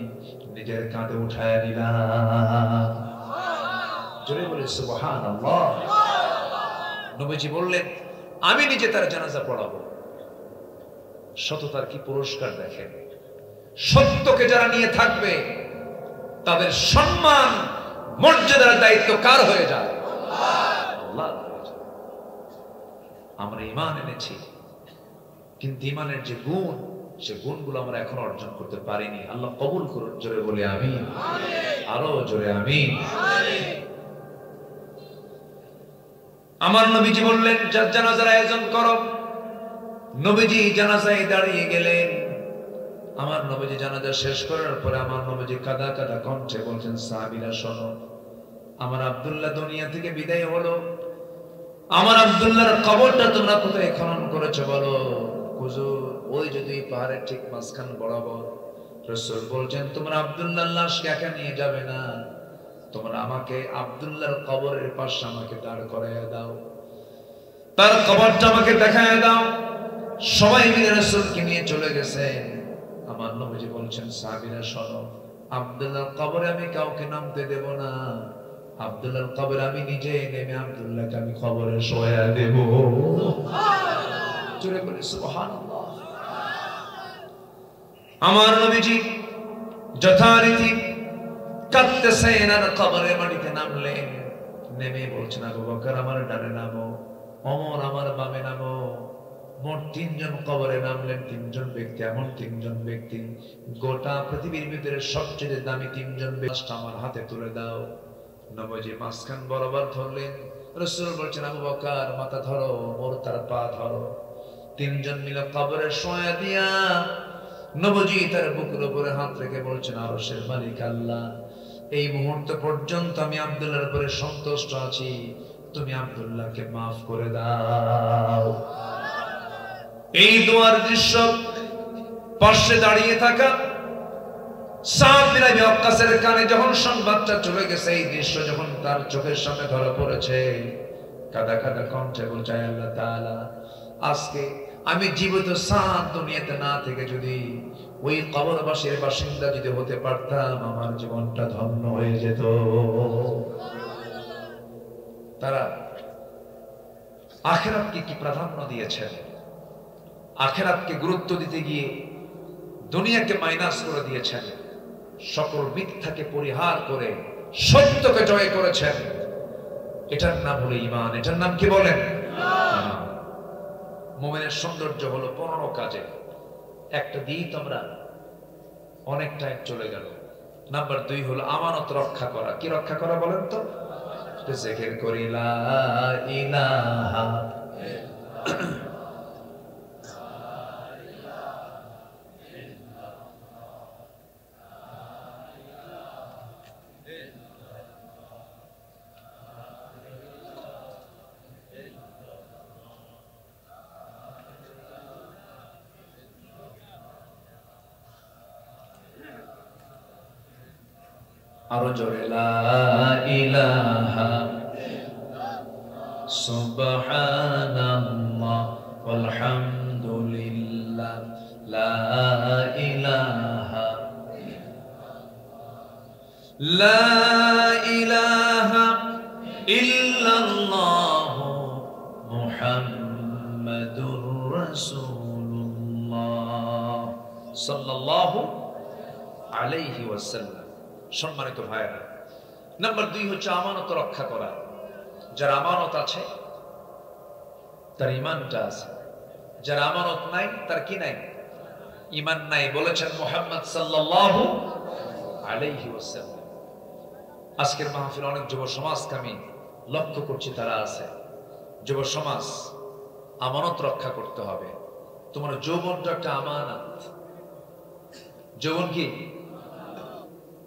Speaker 1: নিজের কাঁধে উঠায় নিলাম। জোরে বলে সুবহানাল্লাহ। নবীজি বললেন, আমি নিজে তার জানাজা পড়াবো। সততার কি পুরস্কার দেখেন। সত্যকে যারা নিয়ে থাকবে তাদের সম্মান মর্যাদার দায়িত্ব কার হয়ে যায়? আল্লাহ। আমরা ঈমান এনেছি, কিন্তু ঈমানের যে গুণ, সে গুণগুলো আমরা এখন অর্জন করতে পারিনি। আল্লাহ কবুল করুন। জোরে বলে আমিন। আরো জোরে আমিন। আমার নবীজি বললেন, যার জানাজার আয়োজন করো। নবীজি জানাজায় দাঁড়িয়ে গেলেন। আমার নবীজি জানাজা শেষ করার পরে আমার নবীজি কাঁদা কাঁদা কণ্ঠে বলছেন, সাহাবীরা শোনো, আমার আব্দুল্লাহ দুনিয়া থেকে বিদায় হলো। আমার আব্দুল্লাহর কবরটা তোমরা কোথায় খনন করেছো বলো? হুজুর, ওই যদি পাহাড়ের ঠিক মাঝখান বরাবর। রাসূল বলছেন, তোমরা আব্দুল্লাহর লাশকে একা নিয়ে যাবে না, তোমরা আমাকে আব্দুল্লাহর কবরের পাশে আমাকে দাঁড় করাইয়া দাও, তার কবরটা আমাকে দেখায় দাও। সবাই মিলে রাসূলকে নিয়ে চলে গেছেন। আমার নবীজি বলছেন, সাহাবীরা শোনো, আব্দুল্লাহর কবরে আমি কাউকে নামতে দেব না। আব্দুল্লাহর কবরে আমি নিজে নেমে আব্দুল্লাহকে আমি কবরে শোয়া দেব। জোরে বলে সুবহানাল্লাহ। আমার নবীজি যথারীতি কাঁদতেছেন আর কবরে মাটিতে নামলেন। নেমে বলছেন, আবু বকর আমার ডানে নামো, ওমর আমার বামে নামো। মোট 3 জন কবরে নামলেন। 3 জন ব্যক্তি, এমন 3 জন ব্যক্তি, গোটা পৃথিবীর ভিতরে সবচেয়ে দামি 3 জন ব্যক্তি আমার হাতে তুলে দাও। নবীজি মাঝখান বরাবর ধরলেন। রাসূল বলছেন, আবু বকর মাথা ধরো, ওমর তার পা ধরো। 3 জন মিলে কবরে শোয়া দিয়া নবীজি তার বুকের উপরে হাত রেখে বলছেন, আরশের মালিক আল্লাহ, এই মুহূর্ত পর্যন্ত আমি আব্দুল্লাহর উপরে সন্তুষ্ট আছি, তুমি আব্দুল্লাহকে মাফ করে দাও। এই দোয়ার দৃশ্য পাশে দাঁড়িয়ে থাকা সাদ বিন আবি ওয়াক্কাসের কানে যখন সংবাদটা চলে গেছে, এই দৃশ্য যখন তার চোখের সামনে ধরা পড়েছে, কাঁদা কাঁদা কণ্ঠে বলছে, আল্লাহ তাআলা, আজকে আমি জীবিত সাদ দুনিয়াতে না থেকে যদি ওই কবরবাসীর বাসিন্দা যদি হতে পারতাম, আমার জীবনটা ধন্য হয়ে যেত। তারা আখিরাতকে কি প্রাধান্য দিয়েছেন। আখিরাতকে গুরুত্ব দিতে গিয়ে দুনিয়াকে মাইনাস করে দিয়েছেন। সকল মিথ্যাকে পরিহার করে সত্যকে জয় করেছেন। এটার নাম হলো ঈমান। এটার নাম কি বলেন? মুমিনের সৌন্দর্য হলো 15 কাজে। একটা দিই তোমরা অনেক টাইম চলে গেল। নাম্বার 2 হলো আমানত রক্ষা করা। কি রক্ষা করা বলেন তো? জিকির করি লা ইলাহা আরো জোরে লা ইলাহা সুবহানাল্লাহ ওয়ালহামদুলিল্লাহ লা ইলাহা লা ইলাহা ইল্লাল্লাহু মুহাম্মাদুর রাসূলুল্লাহ সাল্লাল্লাহু আলাইহি ওয়াসাল্লাম। সম্মানিত ভাইরা, নাম্বার 2 হচ্ছে আমানত রক্ষা করা। যার আমানত আছে তার ঈমানটা আছে, যার আমানত নাই তার কি নাই? ঈমান নাই। বলেছেন মুহাম্মদ সাল্লাল্লাহু আলাইহি ওয়াসাল্লাম। আজকের মাহফিল অনেক যুব সমাজকে আমি লক্ষ্য করছি, তারা আছে। যুব সমাজ, আমানত রক্ষা করতে হবে। তোমার যৌবনটা একটা আমানত। যৌবন কি?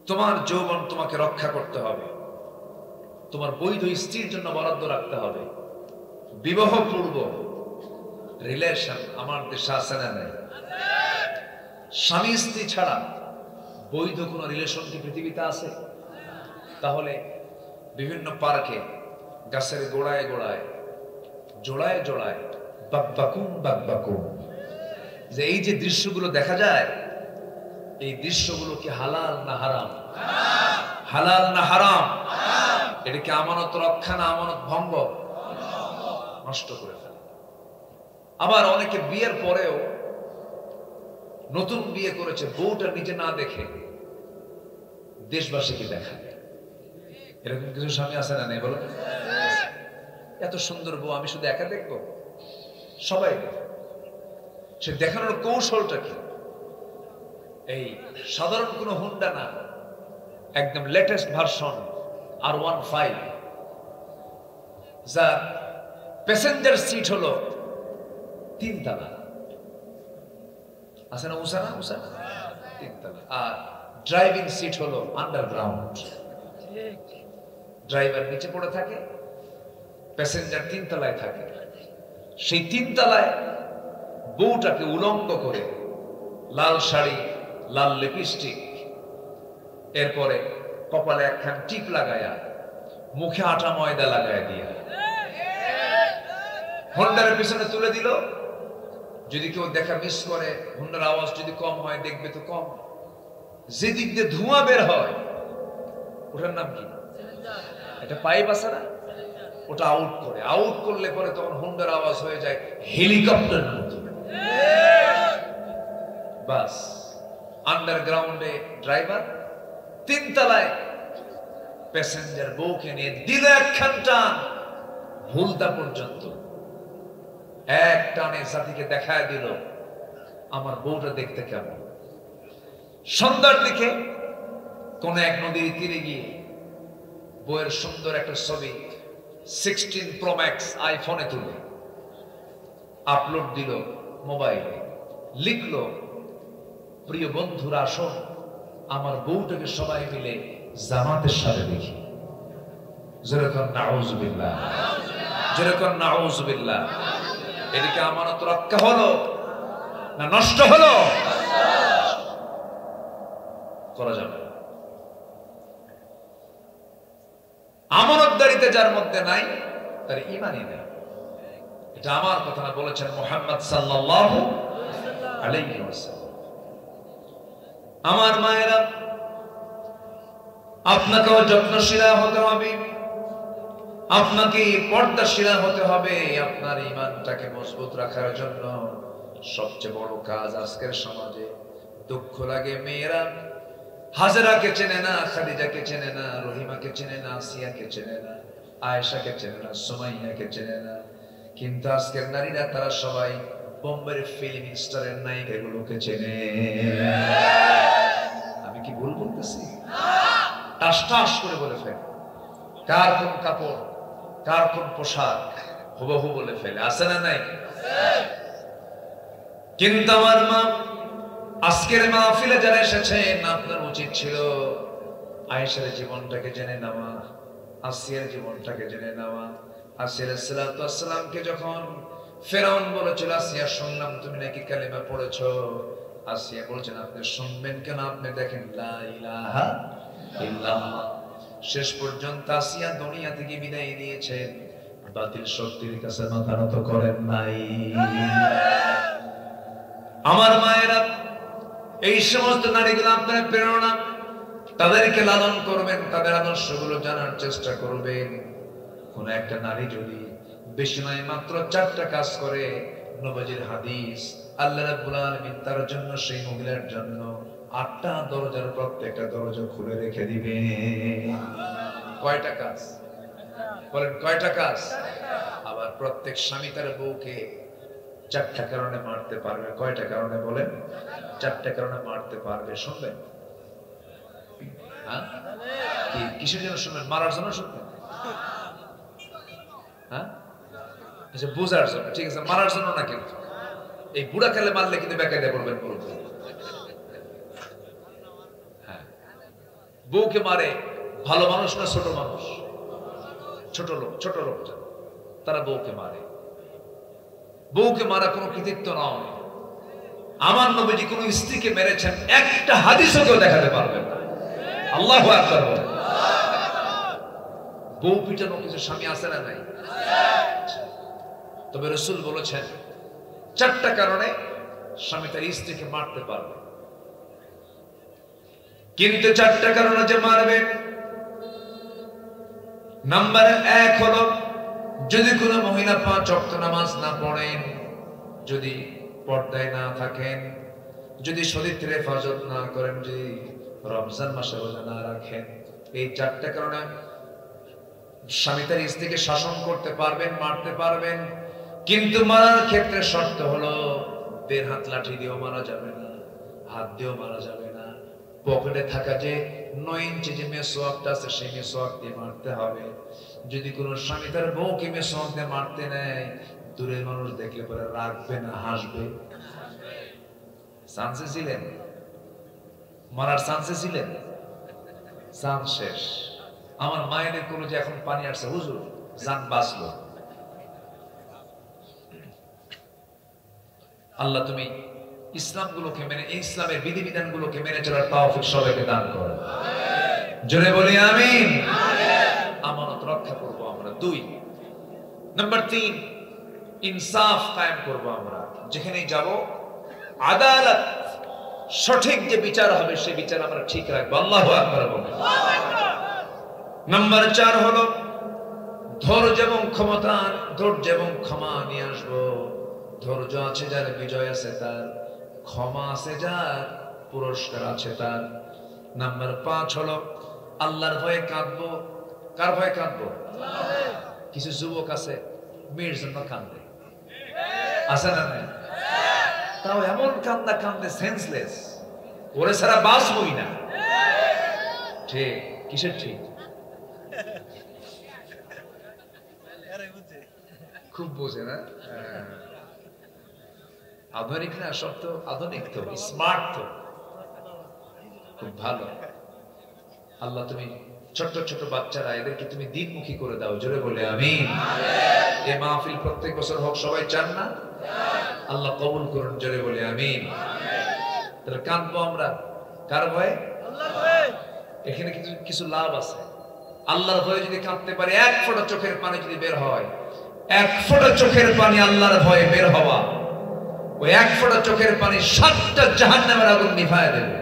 Speaker 1: তোমার যৌবন তোমাকে রক্ষা করতে হবে। তোমার বৈধ স্ত্রীর জন্য বরাদ্দ রাখতে হবে। বিবাহ পূর্ব রিলেশন আমার দেশে আছে না নাই? স্বামী স্ত্রী ছাড়া বৈধ কোন রিলেশন কি পৃথিবীতে আছে? তাহলে বিভিন্ন পার্কে গাছের গোড়ায় গোড়ায় জোড়ায় জোড়ায় বাকবাকুম বাকবাকুম, যে এই যে দৃশ্যগুলো দেখা যায়, এই দৃশ্যগুলো কি হালাল না হারাম? হালাল না হারাম? এটা কি আমানত রক্ষা না আমানত ভঙ্গ? নষ্ট করে ফেলে। আবার অনেকে বিয়ের পরেও, নতুন বিয়ে করেছে, বউটা নিজে না দেখে দেশবাসীকে দেখায়। এরকম কিছু স্বামী আছে না নেই? বলো, এত সুন্দর বউ আমি শুধু একা দেখবো? সবাই দেখে। সে দেখানোর কৌশলটা কি? এই সাধারণ কোনো হুন্ডা না, একদম লেটেস্ট ভার্সন R15, যার প্যাসেঞ্জার সিট হলো 3 তলা। আছে না? উষা না? উষা 3 তলা। আর ড্রাইভিং সিট হলো আন্ডারগ্রাউন্ড। ড্রাইভার নিচে পড়ে থাকে, প্যাসেঞ্জার 3 তলায় থাকে। সেই 3 তলায় বউটাকে উলঙ্গ করে, লাল শাড়ি, লাল লিপস্টিক, এরপরে কপালে একখান টিপ লাগায়া, মুখে আটা ময়দা লাগায় দিয়া হোন্ডার পিছনে তুলে দিল। যদি কেউ দেখা মিস করে, হোন্ডার আওয়াজ যদি কম হয়, দেখবে তো কম। যেদিক দিয়ে ধোঁয়া বের হয়, ওটার নাম কি? এটা পাইপ আছে না? ওটা আউট করে, আউট করলে পরে তখন হোন্ডার আওয়াজ হয়ে যায় হেলিকপ্টার মতো। বাস, আন্ডারগ্রাউন্ডে ড্রাইভার, 3 তলায় প্যাসেঞ্জার বউকে নিয়ে দিল একখান টান, ভুলতা পর্যন্ত এক টানে জাতিকে দেখায় দিল আমার বউটা দেখতে কেমন। সন্ধ্যার দিকে কোন এক নদীর তীরে গিয়ে বউয়ের সুন্দর একটা ছবি 16 Pro Max আইফোনে তুলে আপলোড দিল মোবাইলে। লিখলো, প্রিয় বন্ধুরা আসুন আমার বউটাকে সবাই মিলে জামাতের সাথে দেখি। যেরকম নাউজুবিল্লাহ, যেরকম নাউজুবিল্লাহ। এদিকে আমানত রক্ষা হলো না নষ্ট হলো? করা যাবে না। আমানতদারিতে যার মধ্যে নাই, তার ঈমানই নেই। এটা আমার কথা না, বলেছেন মুহাম্মদ সাল্লাল্লাহু আলাইহি ওয়াসাল্লাম। আমার মায়েরা, আপনাকেও যত্নশীল হতে হবে, আপনাকে পর্দাশীল হতে হবে। আপনার ঈমানটাকে মজবুত রাখার জন্য সবচেয়ে বড় কাজ আজকের সমাজে, দুঃখ লাগে মেয়েরা হাজেরাকে চেনে না, খাদিজাকে চেনে না, রহিমাকে চেনে না, আসিয়াকে চেনে না, আয়েশাকে চেনে না, সুমাইয়াকে চেনে না। কিন্তু আজকের নারীরা তারা সবাই বোম্বের ফিল্ম স্টারের নায়িকাগুলোকে চেনে। আমি কি ভুল বলতেছি? টাস টাস করে বলে ফেলে, কার কোন কাপড়, কার কোন পোশাক হুবহু বলে ফেলে। আছে না নাই? কিন্তু আমার মা, আজকের মাহফিলে যারা এসেছেন, আপনার উচিত ছিল আয়েশার জীবনটাকে জেনে নেওয়া, আসিয়ার জীবনটাকে জেনে নেওয়া। আসিয়া আলাইহিস সালামকে যখন ফেরাউন বলেছিল, আসিয়া শুনলাম তুমি নাকি কালিমা পড়েছো। আসিয়া বলছেন, আপনি শুনবেন কেন? আপনি দেখেন লা ইলাহা ইল্লাল্লাহ। শেষ পর্যন্ত আসিয়া দুনিয়া থেকে বিদায় নিয়েছেন, বাতিল শক্তির কাছে মাথা নত করেন নাই। আমার মায়েরা, এই সমস্ত নারীগুলো আপনার প্রেরণা, তাদেরকে লালন করবেন, তাদের আদর্শগুলো জানার চেষ্টা করবেন। কোন একটা নারী যদি বেশি নয় মাত্র 4টা কাজ করে, নবীজির হাদিস, আল্লাহ রাব্বুল আলামিন তার জন্য, সেই মহিলার জন্য 8টা দরজার প্রত্যেকটা দরজা খুলে রেখে দিবে। কয়টা কাজ বলেন? কয়টা কাজ? আবার প্রত্যেক স্বামী তার বউকে 4টা কারণে মারতে পারবে। কয়টা কারণে বলেন? 4টা কারণে মারতে পারবে। শুনবেন? হ্যাঁ, কি কিসের জন্য শুনবেন? মারার জন্য শুনবেন? হ্যাঁ, আচ্ছা, বোঝার জন্য। ঠিক আছে, মারার জন্য না। কিন্তু এই বুড়া কালে মারলে কিন্তু বেকায়দা করবেন। বলবেন হ্যাঁ, বউকে মারে ভালো মানুষ না ছোট মানুষ? ছোট লোক, ছোট লোক তারা বউকে মারে। বউকে মারা কোনো কৃতিত্ব নয়। আমার নবীজি কোন স্ত্রীকে মেরেছেন একটা হাদিসও কেউ দেখাতে পারবেন না। আল্লাহু আকবার বলেন। বউ পিটানো কিছু স্বামী আছে না নাই? তবে রাসূল বলেছেন 4টা কারণে স্বামী তার স্ত্রীকে মারতে পারবে। কিন্তু 4টা কারণে যে মারবে, নাম্বার 1 হলো যদি কোনো মহিলা 5 ওয়াক্ত নামাজ না পড়েন, যদি পর্দায় না থাকেন, যদি শরীরে হেফাজত না করেন, যদি রমজান মাসে রোজা না রাখেন, এই 4টা কারণে স্বামী তার স্ত্রীকে শাসন করতে পারবেন, মারতে পারবেন। কিন্তু মারার ক্ষেত্রে শর্ত হলো 1.5 হাত লাঠি দিয়েও মারা যাবে না, হাত দিয়েও মারা যাবে না। পকেটে থাকা যে 9 ইঞ্চি যে মেসওয়াকটা আছে, সেই মেসওয়াক দিয়ে মারতে হবে। যদি কোনো স্বামী তার বউকে মেসওয়াক দিয়ে মারতে নেয়, দূরের মানুষ দেখলে পরে রাখবে না, হাসবে। চান্সে ছিলেন? মারার চান্সে ছিলেন? চান্স শেষ। আমার মায়েদের কোনো যে এখন পানি আসছে, হুজুর জান বাঁচলো। আল্লাহ তুমি ইসলামগুলোকে মেনে, ইসলামের বিধিবিধানগুলোকে মেনে চলার তৌফিক সবাইকে দান করো। জোরে বলি আমিন। আমানত রক্ষা করব আমরা। 2 নাম্বার 3, ইনসাফ কায়েম করব আমরা। যেখানেই যাব আদালত, সঠিক যে বিচার হবে সেই বিচার আমরা ঠিক রাখবো। আল্লাহু আকবার বলেন। নাম্বার 4 হলো ধৈর্য এবং ক্ষমতা, ধৈর্য এবং ক্ষমা নিয়ে আসবো। ধৈর্য আছে যার বিজয় আছে তার, ক্ষমা আছে যার পুরস্কার আছে তার। নাম্বার 5 হলো আল্লাহর ভয়ে কাঁদবো। কার ভয়ে কাঁদবো? কিছু যুবক আছে মেয়ের জন্য কাঁদে, আছে না নাই? তাও এমন কান্দা কান্দে সেন্সলেস, ওরে ছাড়া বাঁচবই না। ঠিক কিসের ঠিক? খুব বোঝে না। আধুনিক না, সব তো আধুনিক, তো স্মার্ট, তো খুব ভালো। আল্লাহ তুমি ছোট ছোট বাচ্চারা এদেরকে তুমি দিনমুখী করে দাও। জোরে বলে আমিন। এই মাহফিল প্রত্যেক বছর হোক, সবাই চান না? আল্লাহ কবুল করুন। জোরে বলে আমিন। তাহলে কাঁদবো আমরা কার ভয়ে? আল্লাহর ভয়ে। এখানে কিছু লাভ আছে। আল্লাহর ভয়ে যদি কাঁদতে পারি, 1 ফোঁটা চোখের পানি যদি বের হয়, 1 ফোঁটা চোখের পানি আল্লাহর ভয়ে বের হওয়া, ওই 1 ফোঁটা চোখের পানি 7টা জাহান্নামের আগুন নিভায় দেবে।